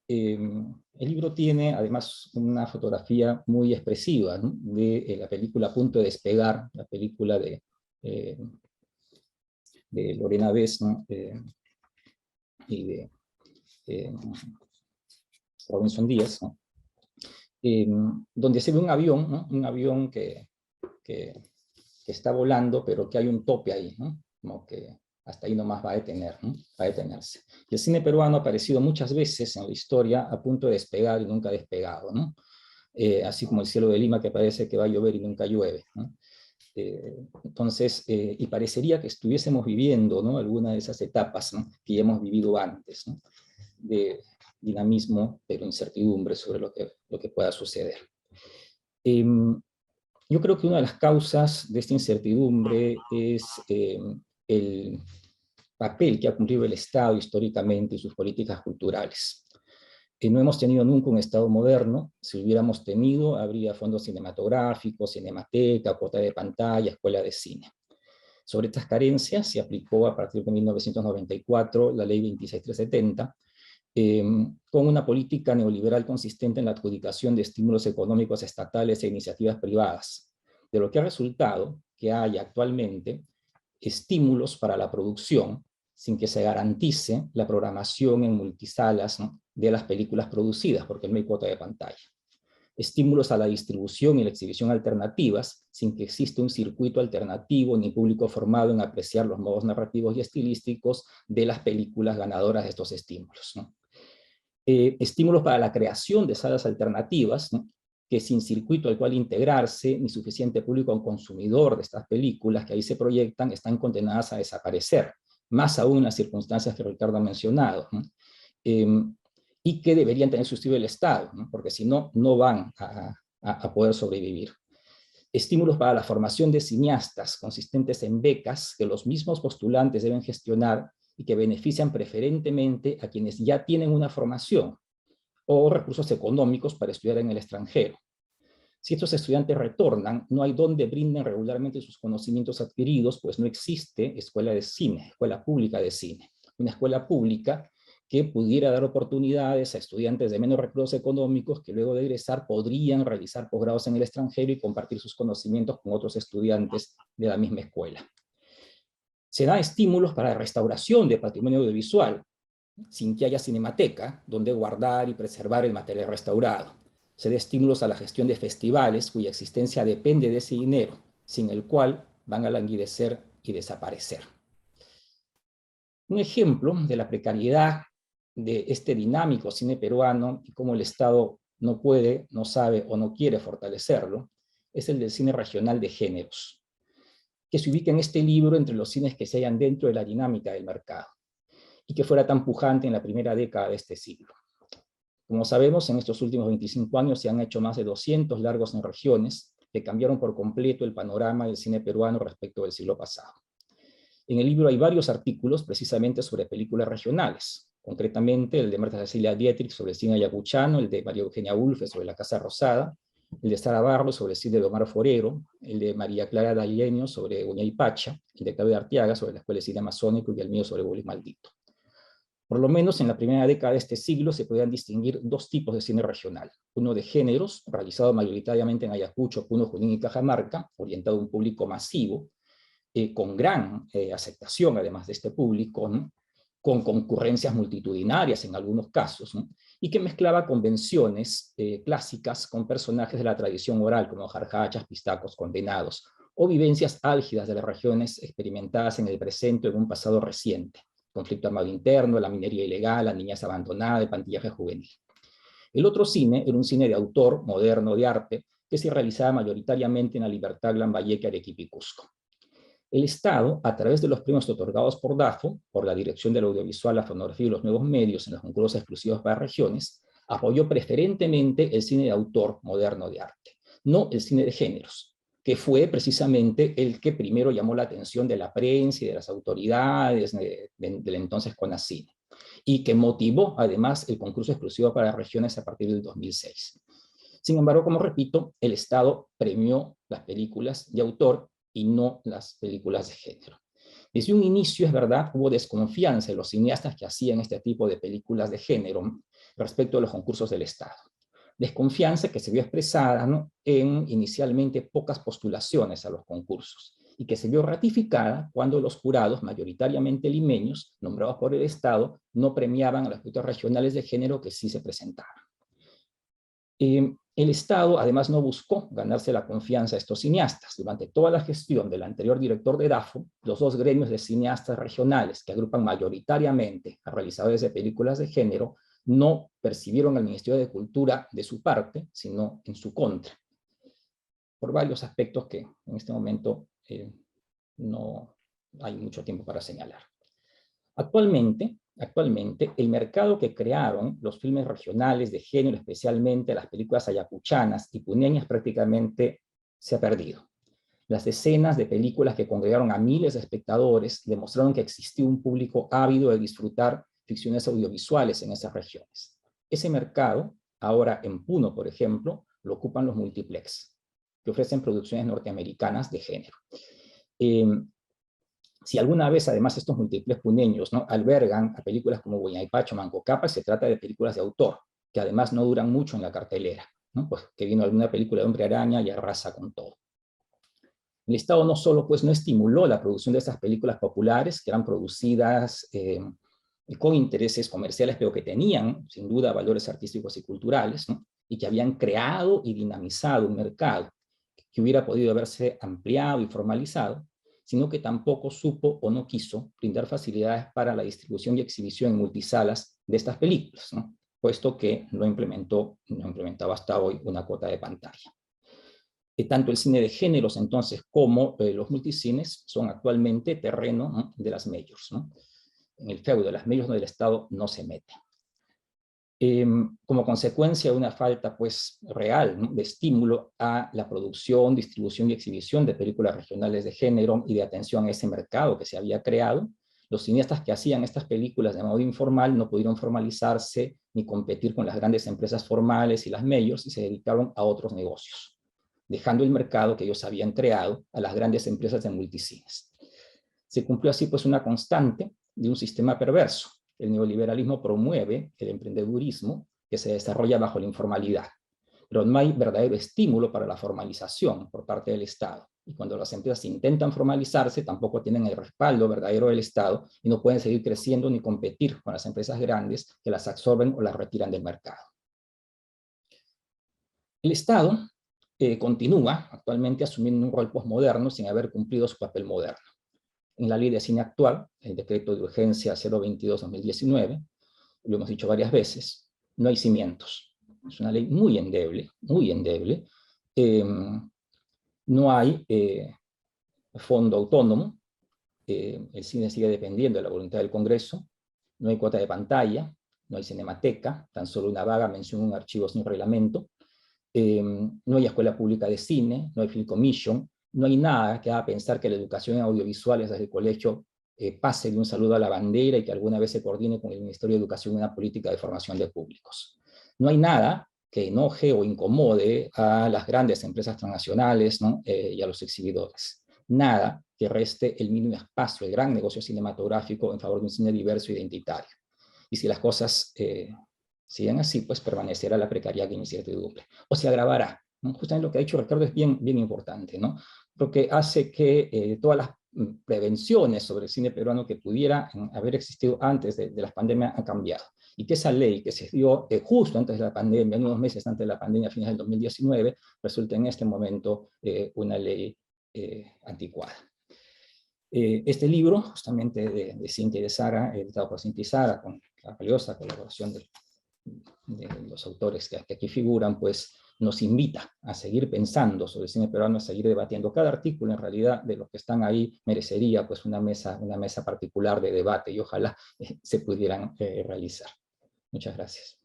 D: El libro tiene además una fotografía muy expresiva, ¿no?, de la película A punto de despegar, la película de Lorena Bess, ¿no?, y de Robinson Díaz, ¿no?, donde se ve un avión, ¿no?, un avión que está volando, pero que hay un tope ahí, ¿no?, como que hasta ahí nomás va a detener, ¿no?, va a detenerse. Y el cine peruano ha aparecido muchas veces en la historia a punto de despegar y nunca ha despegado, ¿no? Así como el cielo de Lima, que parece que va a llover y nunca llueve, ¿no? Entonces, y parecería que estuviésemos viviendo, ¿no?, alguna de esas etapas, ¿no?, que ya hemos vivido antes, ¿no?, de dinamismo, pero incertidumbre sobre lo que pueda suceder. Yo creo que una de las causas de esta incertidumbre es el papel que ha cumplido el Estado históricamente y sus políticas culturales. No hemos tenido nunca un Estado moderno. Si hubiéramos tenido, habría fondos cinematográficos, cinemateca, cuota de pantalla, escuela de cine. Sobre estas carencias se aplicó a partir de 1994 la Ley 26370, con una política neoliberal consistente en la adjudicación de estímulos económicos estatales e iniciativas privadas, de lo que ha resultado que hay actualmente estímulos para la producción sin que se garantice la programación en multisalas, ¿no?, de las películas producidas, porque no hay cuota de pantalla. Estímulos a la distribución y la exhibición alternativas, sin que exista un circuito alternativo ni público formado en apreciar los modos narrativos y estilísticos de las películas ganadoras de estos estímulos, ¿no? Estímulos para la creación de salas alternativas, ¿no?, que sin circuito al cual integrarse, ni suficiente público consumidor de estas películas que ahí se proyectan, están condenadas a desaparecer, más aún en las circunstancias que Ricardo ha mencionado, ¿no? Y que deberían tener sustituido el Estado, ¿no?, porque si no, no van a poder sobrevivir. Estímulos para la formación de cineastas consistentes en becas que los mismos postulantes deben gestionar y que benefician preferentemente a quienes ya tienen una formación o recursos económicos para estudiar en el extranjero. Si estos estudiantes retornan, no hay donde brinden regularmente sus conocimientos adquiridos, pues no existe escuela de cine, escuela pública de cine. Una escuela pública que pudiera dar oportunidades a estudiantes de menos recursos económicos que luego de egresar podrían realizar posgrados en el extranjero y compartir sus conocimientos con otros estudiantes de la misma escuela. Se da estímulos para la restauración de patrimonio audiovisual, sin que haya cinemateca donde guardar y preservar el material restaurado. Se da estímulos a la gestión de festivales cuya existencia depende de ese dinero, sin el cual van a languidecer y desaparecer. Un ejemplo de la precariedad de este dinámico cine peruano y cómo el Estado no puede, no sabe o no quiere fortalecerlo, es el del cine regional de géneros, que se ubica en este libro entre los cines que se hallan dentro de la dinámica del mercado, y que fuera tan pujante en la primera década de este siglo. Como sabemos, en estos últimos 25 años se han hecho más de 200 largos en regiones, que cambiaron por completo el panorama del cine peruano respecto del siglo pasado. En el libro hay varios artículos precisamente sobre películas regionales, concretamente el de Marta Cecilia Dietrich sobre el cine ayacuchano, el de María Eugenia Ulfe sobre la Casa Rosada, el de Sara Barros sobre el cine de Omar Forero, el de María Clara Dallenio sobre Uñay Pacha, el de Claudia Arteaga sobre la Escuela de Cine Amazónico y el mío sobre Bolis Maldito. Por lo menos en la primera década de este siglo se podían distinguir dos tipos de cine regional. Uno de géneros, realizado mayoritariamente en Ayacucho, Puno, Junín y Cajamarca, orientado a un público masivo, con gran aceptación además de este público, ¿no? Con concurrencias multitudinarias en algunos casos, ¿no? Y que mezclaba convenciones clásicas con personajes de la tradición oral, como jarjachas, pistacos, condenados, o vivencias álgidas de las regiones experimentadas en el presente o en un pasado reciente. Conflicto armado interno, la minería ilegal, la niñez abandonada, el pantillaje juvenil. El otro cine era un cine de autor, moderno, de arte, que se realizaba mayoritariamente en la Libertad, Lambayeque, Arequipa y Cusco. El Estado, a través de los premios otorgados por DAFO, por la Dirección del Audiovisual, la Fonografía y los Nuevos Medios en los concursos exclusivos para regiones, apoyó preferentemente el cine de autor moderno de arte, no el cine de géneros, que fue precisamente el que primero llamó la atención de la prensa y de las autoridades del entonces CONACINE, y que motivó además el concurso exclusivo para regiones a partir del 2006. Sin embargo, como repito, el Estado premió las películas de autor y no las películas de género. Desde un inicio, es verdad, hubo desconfianza en los cineastas que hacían este tipo de películas de género respecto a los concursos del Estado. Desconfianza que se vio expresada, ¿no?, en inicialmente pocas postulaciones a los concursos y que se vio ratificada cuando los jurados, mayoritariamente limeños, nombrados por el Estado, no premiaban a las películas regionales de género que sí se presentaban. El Estado, además, no buscó ganarse la confianza de estos cineastas. Durante toda la gestión del anterior director de DAFO, los dos gremios de cineastas regionales, que agrupan mayoritariamente a realizadores de películas de género, no percibieron al Ministerio de Cultura de su parte, sino en su contra, por varios aspectos que en este momento no hay mucho tiempo para señalar. Actualmente, el mercado que crearon los filmes regionales de género, especialmente las películas ayacuchanas y puneñas, prácticamente se ha perdido. Las decenas de películas que congregaron a miles de espectadores demostraron que existía un público ávido de disfrutar ficciones audiovisuales en esas regiones. Ese mercado, ahora en Puno, por ejemplo, lo ocupan los multiplex, que ofrecen producciones norteamericanas de género. Si alguna vez, además, estos múltiples puneños, ¿no?, albergan a películas como Uñay Pacha o Manco Cápac, se trata de películas de autor, que además no duran mucho en la cartelera, ¿no?, pues que vino alguna película de Hombre Araña y arrasa con todo. El Estado no solo, pues, no estimuló la producción de estas películas populares, que eran producidas con intereses comerciales, pero que tenían, sin duda, valores artísticos y culturales, ¿no?, y que habían creado y dinamizado un mercado que hubiera podido haberse ampliado y formalizado, sino que tampoco supo o no quiso brindar facilidades para la distribución y exhibición en multisalas de estas películas, ¿no?, puesto que no implementaba hasta hoy una cuota de pantalla. Tanto el cine de géneros, entonces, como los multicines son actualmente terreno, ¿no?, de las majors, ¿no?, en el feudo de las majors donde el Estado no se mete. Como consecuencia de una falta, pues, real, ¿no?, de estímulo a la producción, distribución y exhibición de películas regionales de género y de atención a ese mercado que se había creado, los cineastas que hacían estas películas de modo informal no pudieron formalizarse ni competir con las grandes empresas formales y las majors y se dedicaron a otros negocios, dejando el mercado que ellos habían creado a las grandes empresas de multicines. Se cumplió así, pues, una constante de un sistema perverso. El neoliberalismo promueve el emprendedurismo que se desarrolla bajo la informalidad, pero no hay verdadero estímulo para la formalización por parte del Estado. Y cuando las empresas intentan formalizarse, tampoco tienen el respaldo verdadero del Estado y no pueden seguir creciendo ni competir con las empresas grandes que las absorben o las retiran del mercado. El Estado continúa actualmente asumiendo un rol posmoderno sin haber cumplido su papel moderno. En la ley de cine actual, el decreto de urgencia 022-2019, lo hemos dicho varias veces, no hay cimientos. Es una ley muy endeble, muy endeble. No hay fondo autónomo. El cine sigue dependiendo de la voluntad del Congreso. No hay cuota de pantalla, no hay cinemateca, tan solo una vaga mención en archivos sin reglamento. No hay escuela pública de cine, no hay Film Commission, no hay nada que haga pensar que la educación en audiovisuales desde el colegio pase de un saludo a la bandera y que alguna vez se coordine con el Ministerio de Educación una política de formación de públicos. No hay nada que enoje o incomode a las grandes empresas transnacionales, ¿no? Y a los exhibidores. Nada que reste el mínimo espacio, el gran negocio cinematográfico en favor de un cine diverso e identitario. Y si las cosas siguen así, pues permanecerá la precariedad y la incertidumbre. O se agravará, ¿no? Justamente lo que ha dicho Ricardo es bien, bien importante, ¿no? Porque hace que todas las prevenciones sobre el cine peruano que pudiera haber existido antes de las pandemias han cambiado. Y que esa ley que se dio justo antes de la pandemia, unos meses antes de la pandemia, a fines del 2019, resulta en este momento una ley anticuada. Este libro, justamente de Cintia y de Sara, editado por Cintia y Sara, con la valiosa colaboración de los autores que aquí figuran, pues nos invita a seguir pensando sobre el cine peruano, a seguir debatiendo. Cada artículo, en realidad, de los que están ahí, merecería pues una mesa particular de debate y ojalá se pudieran realizar. Muchas gracias.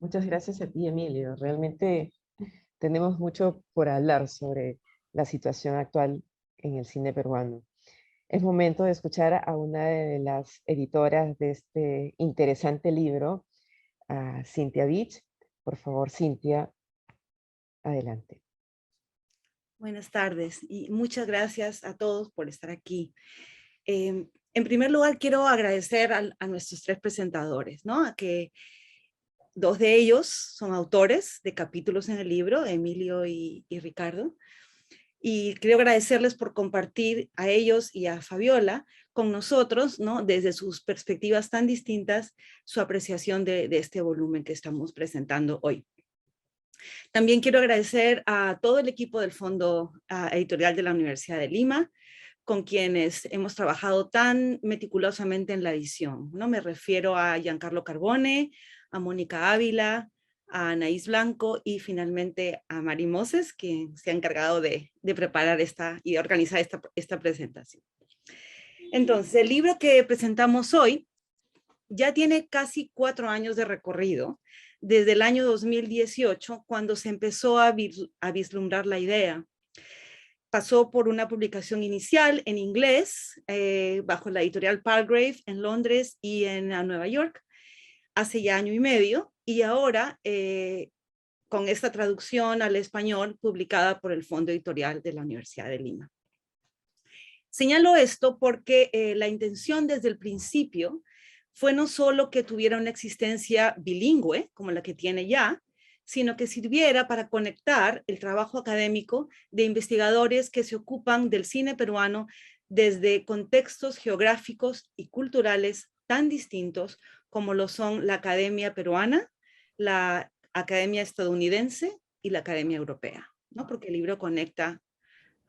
A: Muchas gracias a ti, Emilio. Realmente tenemos mucho por hablar sobre la situación actual en el cine peruano. Es momento de escuchar a una de las editoras de este interesante libro, a Cintia Vich. Por favor, Cintia, adelante.
E: Buenas tardes y muchas gracias a todos por estar aquí. En primer lugar, quiero agradecer a nuestros tres presentadores, ¿no? A que dos de ellos son autores de capítulos en el libro, Emilio y Ricardo. Y quiero agradecerles por compartir a ellos y a Fabiola con nosotros, ¿no? Desde sus perspectivas tan distintas, su apreciación de este volumen que estamos presentando hoy. También quiero agradecer a todo el equipo del Fondo Editorial de la Universidad de Lima, con quienes hemos trabajado tan meticulosamente en la edición, ¿no? Me refiero a Giancarlo Carbone, a Mónica Ávila, a Anaís Blanco y finalmente a Mari Moses, quien se ha encargado de preparar y organizar esta presentación. Entonces, el libro que presentamos hoy ya tiene casi 4 años de recorrido, desde el año 2018, cuando se empezó a vislumbrar la idea. Pasó por una publicación inicial en inglés, bajo la editorial Palgrave en Londres y en Nueva York, hace ya 1 año y medio, y ahora con esta traducción al español publicada por el Fondo Editorial de la Universidad de Lima. Señalo esto porque la intención desde el principio fue no solo que tuviera una existencia bilingüe, como la que tiene ya, sino que sirviera para conectar el trabajo académico de investigadores que se ocupan del cine peruano desde contextos geográficos y culturales tan distintos como lo son la Academia Peruana, la Academia Estadounidense y la Academia Europea, ¿no? Porque el libro conecta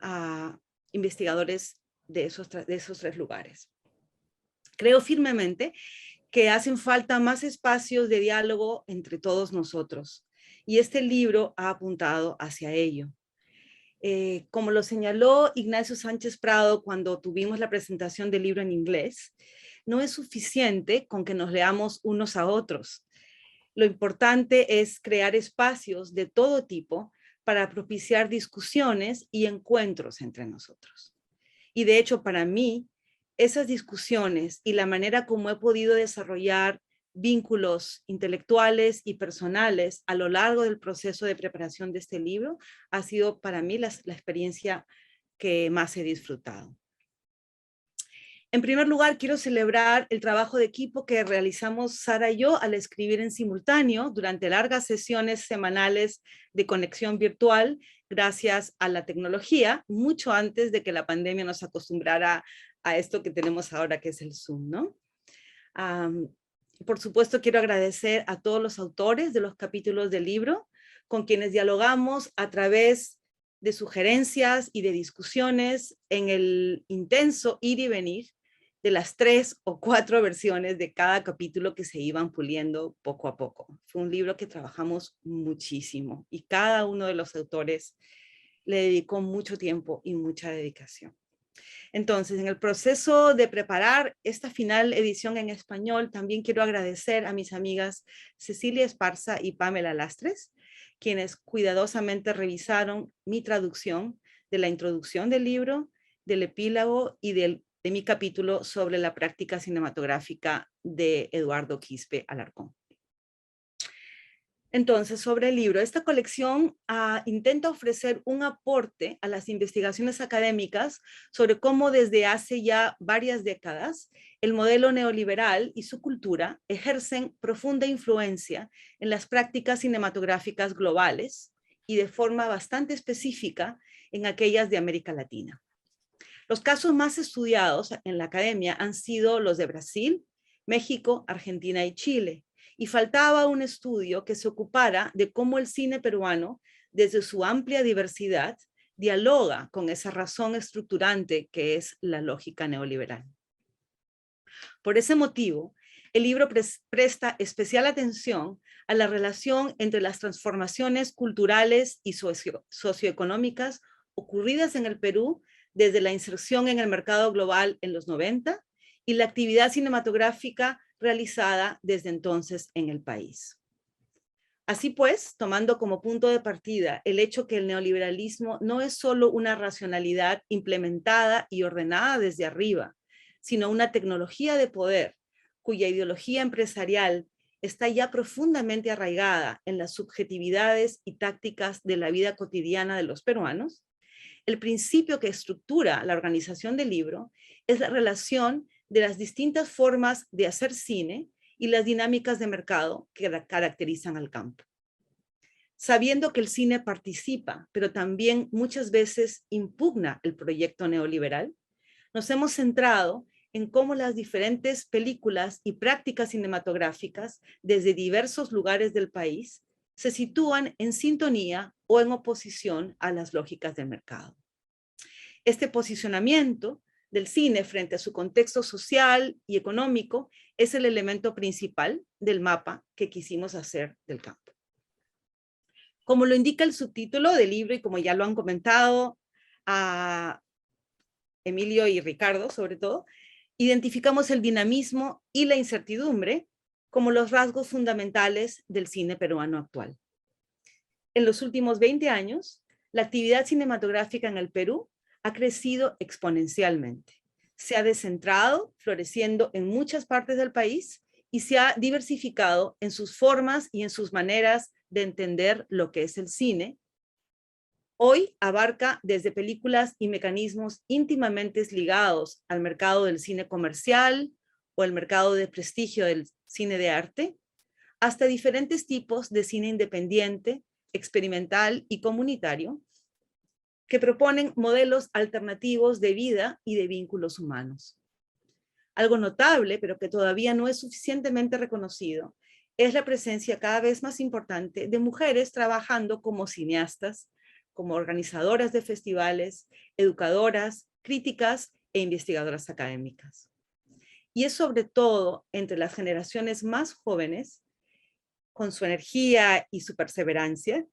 E: a investigadores de esos 3 lugares. Creo firmemente que hacen falta más espacios de diálogo entre todos nosotros, y este libro ha apuntado hacia ello. Como lo señaló Ignacio Sánchez Prado cuando tuvimos la presentación del libro en inglés, no es suficiente con que nos leamos unos a otros. Lo importante es crear espacios de todo tipo para propiciar discusiones y encuentros entre nosotros. Y de hecho, para mí, esas discusiones y la manera como he podido desarrollar vínculos intelectuales y personales a lo largo del proceso de preparación de este libro ha sido para mí la experiencia que más he disfrutado. En primer lugar, quiero celebrar el trabajo de equipo que realizamos Sara y yo al escribir en simultáneo durante largas sesiones semanales de conexión virtual gracias a la tecnología, mucho antes de que la pandemia nos acostumbrara a esto que tenemos ahora, que es el Zoom, ¿no? Por supuesto, quiero agradecer a todos los autores de los capítulos del libro, con quienes dialogamos a través de sugerencias y de discusiones en el intenso ir y venir de las 3 o 4 versiones de cada capítulo que se iban puliendo poco a poco. Fue un libro que trabajamos muchísimo y cada uno de los autores le dedicó mucho tiempo y mucha dedicación. Entonces, en el proceso de preparar esta final edición en español, también quiero agradecer a mis amigas Cecilia Esparza y Pamela Lastres, quienes cuidadosamente revisaron mi traducción de la introducción del libro, del epílogo y de mi capítulo sobre la práctica cinematográfica de Eduardo Quispe Alarcón. Entonces, sobre el libro, esta colección intenta ofrecer un aporte a las investigaciones académicas sobre cómo desde hace ya varias décadas el modelo neoliberal y su cultura ejercen profunda influencia en las prácticas cinematográficas globales y de forma bastante específica en aquellas de América Latina. Los casos más estudiados en la academia han sido los de Brasil, México, Argentina y Chile. Y faltaba un estudio que se ocupara de cómo el cine peruano, desde su amplia diversidad, dialoga con esa razón estructurante que es la lógica neoliberal. Por ese motivo, el libro presta especial atención a la relación entre las transformaciones culturales y socioeconómicas ocurridas en el Perú desde la inserción en el mercado global en los 90 y la actividad cinematográfica realizada desde entonces en el país. Así pues, tomando como punto de partida el hecho que el neoliberalismo no es solo una racionalidad implementada y ordenada desde arriba, sino una tecnología de poder cuya ideología empresarial está ya profundamente arraigada en las subjetividades y tácticas de la vida cotidiana de los peruanos, el principio que estructura la organización del libro es la relación de las distintas formas de hacer cine y las dinámicas de mercado que caracterizan al campo. Sabiendo que el cine participa, pero también muchas veces impugna el proyecto neoliberal, nos hemos centrado en cómo las diferentes películas y prácticas cinematográficas desde diversos lugares del país se sitúan en sintonía o en oposición a las lógicas del mercado. Este posicionamiento del cine frente a su contexto social y económico es el elemento principal del mapa que quisimos hacer del campo. Como lo indica el subtítulo del libro y como ya lo han comentado a Emilio y Ricardo sobre todo, identificamos el dinamismo y la incertidumbre como los rasgos fundamentales del cine peruano actual. En los últimos 20 años, la actividad cinematográfica en el Perú ha crecido exponencialmente. Se ha descentrado, floreciendo en muchas partes del país y se ha diversificado en sus formas y en sus maneras de entender lo que es el cine. Hoy abarca desde películas y mecanismos íntimamente ligados al mercado del cine comercial o el mercado de prestigio del cine de arte, hasta diferentes tipos de cine independiente, experimental y comunitario, que proponen modelos alternativos de vida y de vínculos humanos. Algo notable, pero que todavía no es suficientemente reconocido, es la presencia cada vez más importante de mujeres trabajando como cineastas, como organizadoras de festivales, educadoras, críticas e investigadoras académicas. Y es sobre todo entre las generaciones más jóvenes, con su energía y su perseverancia,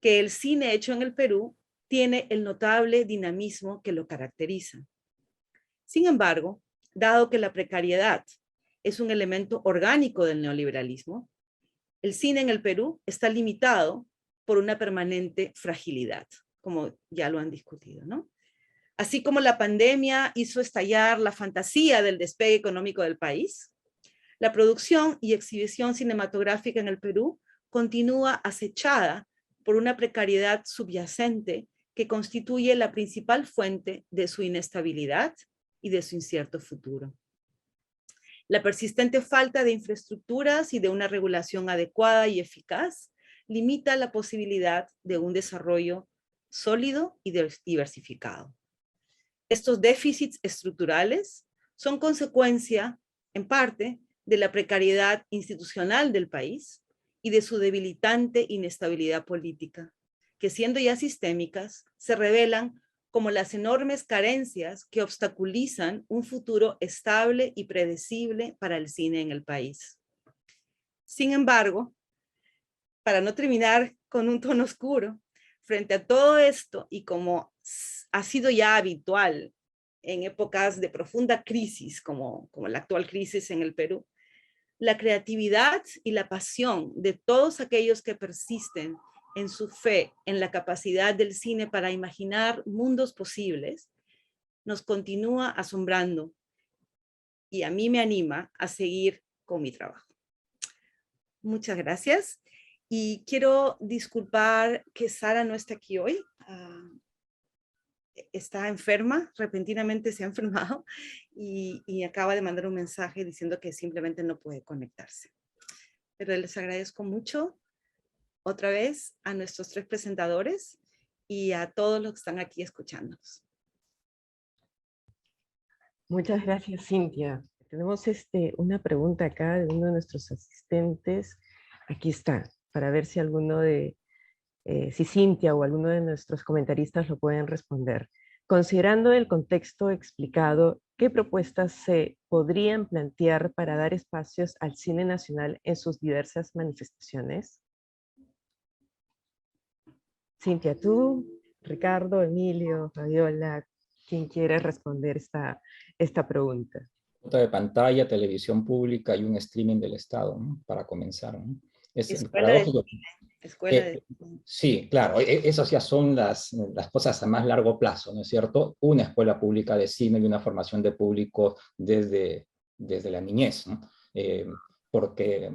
E: que el cine hecho en el Perú tiene el notable dinamismo que lo caracteriza. Sin embargo, dado que la precariedad es un elemento orgánico del neoliberalismo, el cine en el Perú está limitado por una permanente fragilidad, como ya lo han discutido, ¿no? Así como la pandemia hizo estallar la fantasía del despegue económico del país, la producción y exhibición cinematográfica en el Perú continúa acechada por una precariedad subyacente que constituye la principal fuente de su inestabilidad y de su incierto futuro. La persistente falta de infraestructuras y de una regulación adecuada y eficaz limita la posibilidad de un desarrollo sólido y diversificado. Estos déficits estructurales son consecuencia, en parte, de la precariedad institucional del país y de su debilitante inestabilidad política, que siendo ya sistémicas, se revelan como las enormes carencias que obstaculizan un futuro estable y predecible para el cine en el país. Sin embargo, para no terminar con un tono oscuro, frente a todo esto y como ha sido ya habitual en épocas de profunda crisis, como la actual crisis en el Perú, la creatividad y la pasión de todos aquellos que persisten en su fe en la capacidad del cine para imaginar mundos posibles, nos continúa asombrando y a mí me anima a seguir con mi trabajo. Muchas gracias. Y quiero disculpar que Sara no está aquí hoy. Está enferma, repentinamente se ha enfermado y acaba de mandar un mensaje diciendo que simplemente no puede conectarse. Pero les agradezco mucho otra vez a nuestros 3 presentadores y a todos los que están aquí escuchándonos.
A: Muchas gracias, Cintia. Tenemos una pregunta acá de uno de nuestros asistentes. Aquí está, para ver si alguno de, si Cintia o alguno de nuestros comentaristas lo pueden responder. Considerando el contexto explicado, ¿qué propuestas se podrían plantear para dar espacios al cine nacional en sus diversas manifestaciones? Cintia, tú, Ricardo, Emilio, Fabiola, ¿quién quiere responder esta pregunta?
D: Cuota de pantalla, televisión pública y un streaming del Estado, ¿no? Para comenzar, ¿no? Es paradójico. Sí, claro, esas ya son las cosas a más largo plazo, ¿no es cierto? Una escuela pública de cine y una formación de público desde la niñez, ¿no? Porque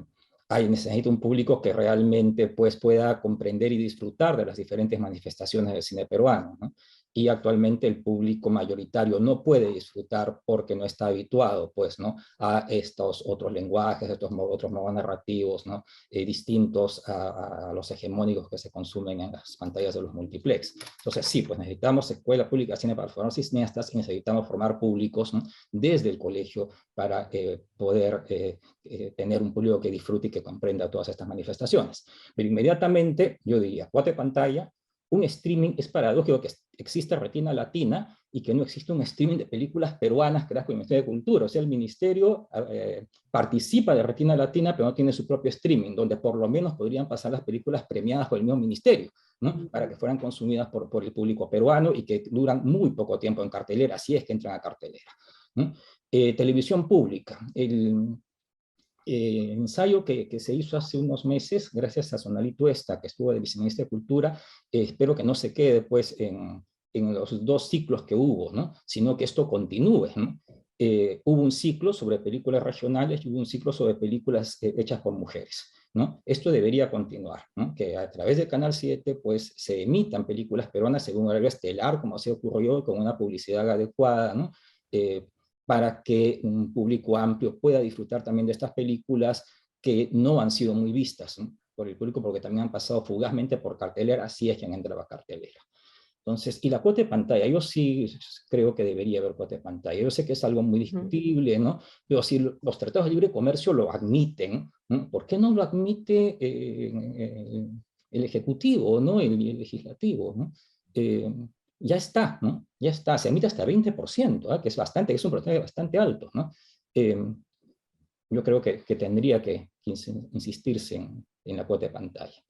D: necesita un público que realmente pues, pueda comprender y disfrutar de las diferentes manifestaciones del cine peruano, ¿no? Y actualmente el público mayoritario no puede disfrutar porque no está habituado pues, ¿no? A estos otros lenguajes, estos otros modos narrativos, ¿no? Distintos a los hegemónicos que se consumen en las pantallas de los multiplex. Entonces sí, pues necesitamos escuela pública de cine para formar cineastas y necesitamos formar públicos, ¿no? Desde el colegio para poder tener un público que disfrute y que comprenda todas estas manifestaciones. Pero inmediatamente yo diría, cuota de pantalla, un streaming. Es paradójico que exista Retina Latina y que no existe un streaming de películas peruanas creadas por el Ministerio de Cultura. O sea, el Ministerio participa de Retina Latina, pero no tiene su propio streaming, donde por lo menos podrían pasar las películas premiadas por el mismo Ministerio, ¿no? Para que fueran consumidas por el público peruano y que duran muy poco tiempo en cartelera, si es que entran a cartelera, ¿no? Televisión pública. El ensayo que se hizo hace unos meses, gracias a Sonalito Esta, que estuvo de viceministra de Cultura, espero que no se quede pues, en los 2 ciclos que hubo, ¿no? Sino que esto continúe, ¿no? Hubo un ciclo sobre películas regionales y hubo un ciclo sobre películas hechas por mujeres, ¿no? Esto debería continuar, ¿no? Que a través de Canal 7 pues, se emitan películas peruanas según un horario estelar, como se ocurrió, con una publicidad adecuada, ¿no? Para que un público amplio pueda disfrutar también de estas películas que no han sido muy vistas, ¿no? Por el público, porque también han pasado fugazmente por cartelera, así es que han entrado a cartelera. Entonces, y la cuota de pantalla, yo sí creo que debería haber cuota de pantalla. Yo sé que es algo muy discutible, ¿no? Pero si los tratados de libre comercio lo admiten, ¿no? ¿Por qué no lo admite el Ejecutivo, ¿no? El Legislativo, ¿no? Ya está, ¿no? Ya está, se emite hasta 20%, ¿eh? Que es bastante, es un porcentaje bastante alto, ¿no? Yo creo que tendría que insistirse en la cuota de pantalla.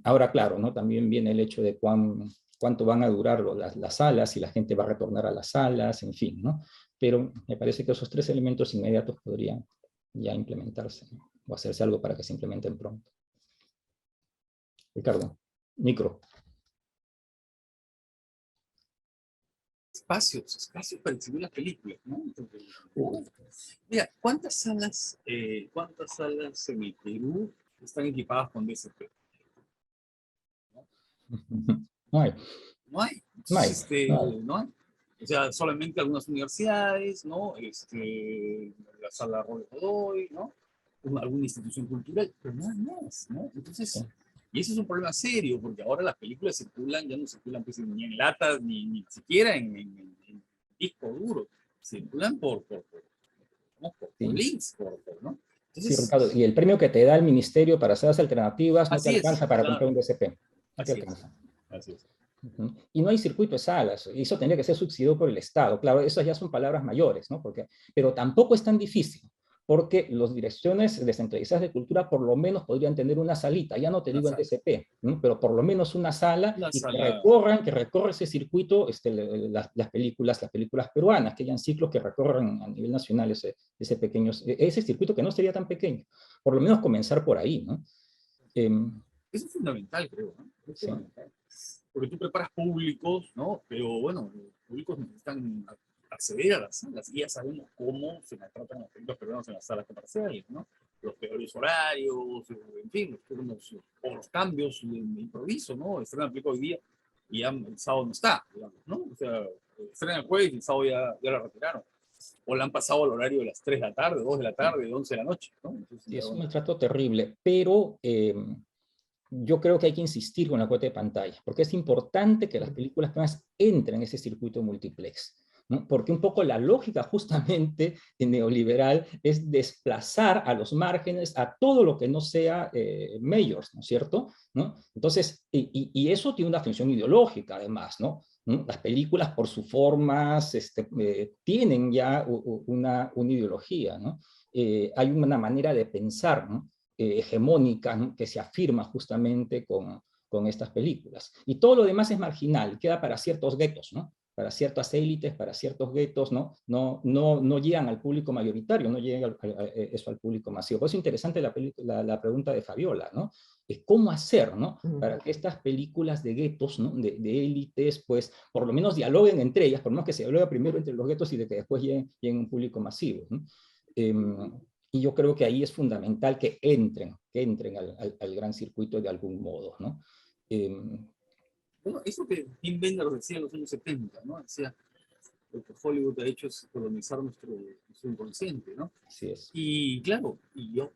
D: Ahora, claro, ¿no? También viene el hecho de cuánto van a durar las salas, si la gente va a retornar a las salas, en fin, ¿no? Pero me parece que esos 3 elementos inmediatos podrían ya implementarse, ¿no? O hacerse algo para que se implementen pronto. Ricardo, micro.
B: Espacios para exhibir las películas, ¿no? Mira, ¿cuántas salas en el Perú están equipadas con DCP?
D: No hay.
B: No hay.
D: No hay.
B: No hay. O sea, solamente algunas universidades, ¿no? La sala Robert Godoy, ¿no? Alguna institución cultural, pero nada más, ¿no? Entonces, sí. Y ese es un problema serio, porque ahora las películas circulan, ya no circulan pues, ni en latas, ni siquiera en disco duro, circulan por links, ¿no? Entonces,
D: sí, Ricardo, y el premio que te da el ministerio para hacer las alternativas no te alcanza para comprar un DCP. No te alcanza.
B: Así es.
D: Y no hay circuito de salas, y eso tendría que ser subsidiado por el Estado. Claro, esas ya son palabras mayores, ¿no? Pero tampoco es tan difícil, porque las direcciones descentralizadas de cultura por lo menos podrían tener una salita, ya no te digo en DCP, ¿no? Pero por lo menos una sala y que recorra ese circuito las películas peruanas, que hayan ciclos que recorran a nivel nacional ese circuito que no sería tan pequeño. Por lo menos comenzar por ahí, ¿no?
B: Eso es fundamental, creo, ¿no? Es
D: sí.
B: fundamental. Porque tú preparas públicos, ¿no? Pero bueno, los públicos necesitan acceder a las salas y ya sabemos cómo se maltratan las películas peruanas en las salas comerciales, ¿no? Los peores horarios, en fin, los turnos o los cambios de improviso, ¿no? Estrenan la película hoy día y ya el sábado no está, digamos, ¿no? O sea, estrenan el jueves y el sábado ya la retiraron. O la han pasado al horario de las 3 de la tarde, 2 de la tarde, 11 de la noche, ¿no? Entonces,
D: sí, es un maltrato terrible, pero yo creo que hay que insistir con la cuota de pantalla, porque es importante que las películas peruanas entren en ese circuito multiplex, ¿no? Porque un poco la lógica justamente neoliberal es desplazar a los márgenes a todo lo que no sea majors, ¿no es cierto? ¿No? Entonces, y eso tiene una función ideológica además, ¿no? Las películas por sus formas tienen ya una ideología, ¿no? Hay una manera de pensar, ¿no? Hegemónica, ¿no? Que se afirma justamente con estas películas. Y todo lo demás es marginal, queda para ciertos guetos, ¿no? Para ciertas élites, para ciertos guetos, ¿no? No llegan al público mayoritario, no llega eso al público masivo. Por eso es interesante la pregunta de Fabiola, ¿no? ¿Cómo hacer, ¿no? Para que estas películas de guetos, ¿no? De élites, pues, por lo menos dialoguen entre ellas, por lo menos que se dialogue primero entre los guetos y de que después lleguen a un público masivo, ¿no? Y yo creo que ahí es fundamental que entren al gran circuito de algún modo, ¿no?
B: Bueno, eso que Tim Wenders decía en los años 70, ¿no? Decía, lo que Hollywood ha hecho es colonizar nuestro inconsciente, ¿no?
D: Así es.
B: Y claro,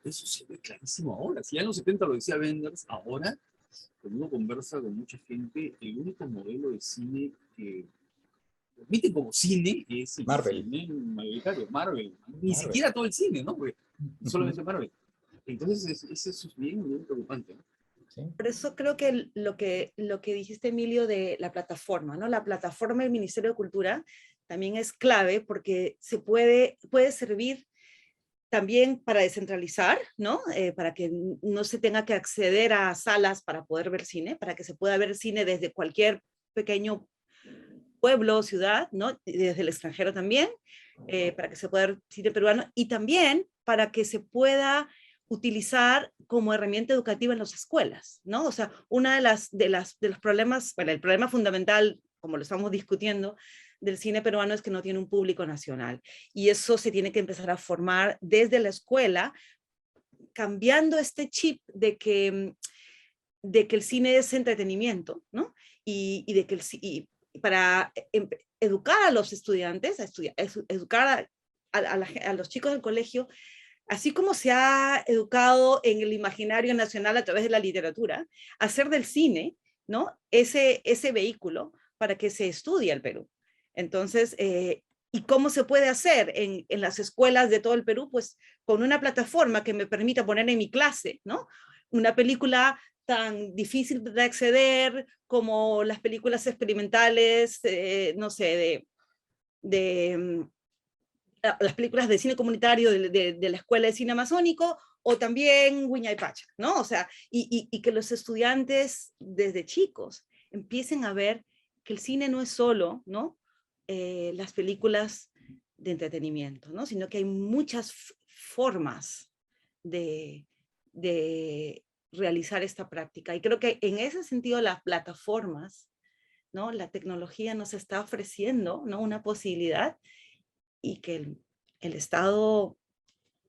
B: eso se ve clarísimo ahora. Si ya en los 70 lo decía Wenders, ahora, cuando uno conversa con mucha gente, el único modelo de cine que permite como cine es el
D: Marvel.
B: cine mayoritario, Marvel. Ni siquiera todo el cine, ¿no? Porque solamente Marvel. Entonces, eso es bien preocupante, ¿no?
D: ¿Sí?
E: Por eso creo que lo que dijiste, Emilio, de la plataforma, ¿no? La plataforma del Ministerio de Cultura también es clave porque puede servir también para descentralizar, ¿no? Para que no se tenga que acceder a salas para poder ver cine, para que se pueda ver cine desde cualquier pequeño pueblo o ciudad, ¿no? Desde el extranjero también, para que se pueda ver cine peruano y también para que se pueda utilizar como herramienta educativa en las escuelas, ¿no? O sea, una de los problemas, bueno, el problema fundamental, como lo estamos discutiendo, del cine peruano es que no tiene un público nacional. Y eso se tiene que empezar a formar desde la escuela, cambiando este chip de que el cine es entretenimiento, ¿no? Y de que para educar a los estudiantes, educar a los chicos del colegio, así como se ha educado en el imaginario nacional a través de la literatura, hacer del cine, ¿no? Ese vehículo para que se estudie el Perú. Entonces, ¿y cómo se puede hacer en las escuelas de todo el Perú? Pues con una plataforma que me permita poner en mi clase, ¿no? Una película tan difícil de acceder como las películas experimentales, no sé, las películas de cine comunitario de la Escuela de Cine Amazónico, o también Huiñay Pacha, ¿no? O sea, y que los estudiantes desde chicos empiecen a ver que el cine no es solo, ¿no? Las películas de entretenimiento, ¿no? Sino que hay muchas formas de realizar esta práctica. Y creo que en ese sentido las plataformas, ¿no? La tecnología nos está ofreciendo, ¿no? Una posibilidad y que el Estado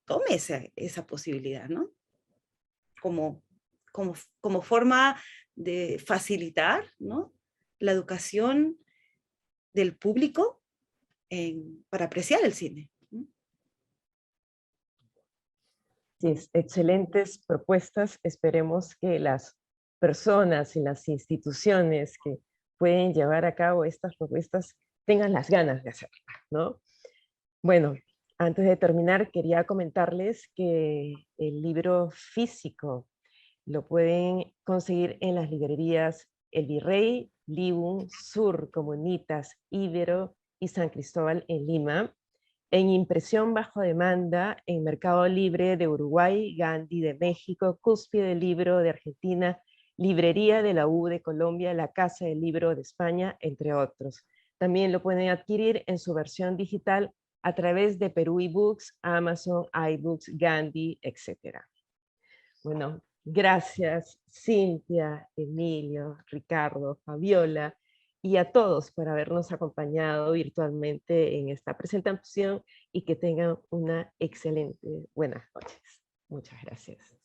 E: tome esa posibilidad, ¿no? Como forma de facilitar, ¿no? La educación del público para apreciar el cine.
A: Sí, excelentes propuestas. Esperemos que las personas y las instituciones que pueden llevar a cabo estas propuestas tengan las ganas de hacerlas, ¿no? Bueno, antes de terminar, quería comentarles que el libro físico lo pueden conseguir en las librerías El Virrey, Libum, Sur, Comunitas, Ibero y San Cristóbal en Lima. En impresión bajo demanda, en Mercado Libre de Uruguay, Gandhi de México, Cúspide del Libro de Argentina, Librería de la U de Colombia, La Casa del Libro de España, entre otros. También lo pueden adquirir en su versión digital a través de Perú eBooks, Amazon, iBooks, Gandhi, etc. Bueno, gracias Cintia, Emilio, Ricardo, Fabiola y a todos por habernos acompañado virtualmente en esta presentación y que tengan una excelente buenas noches. Muchas gracias.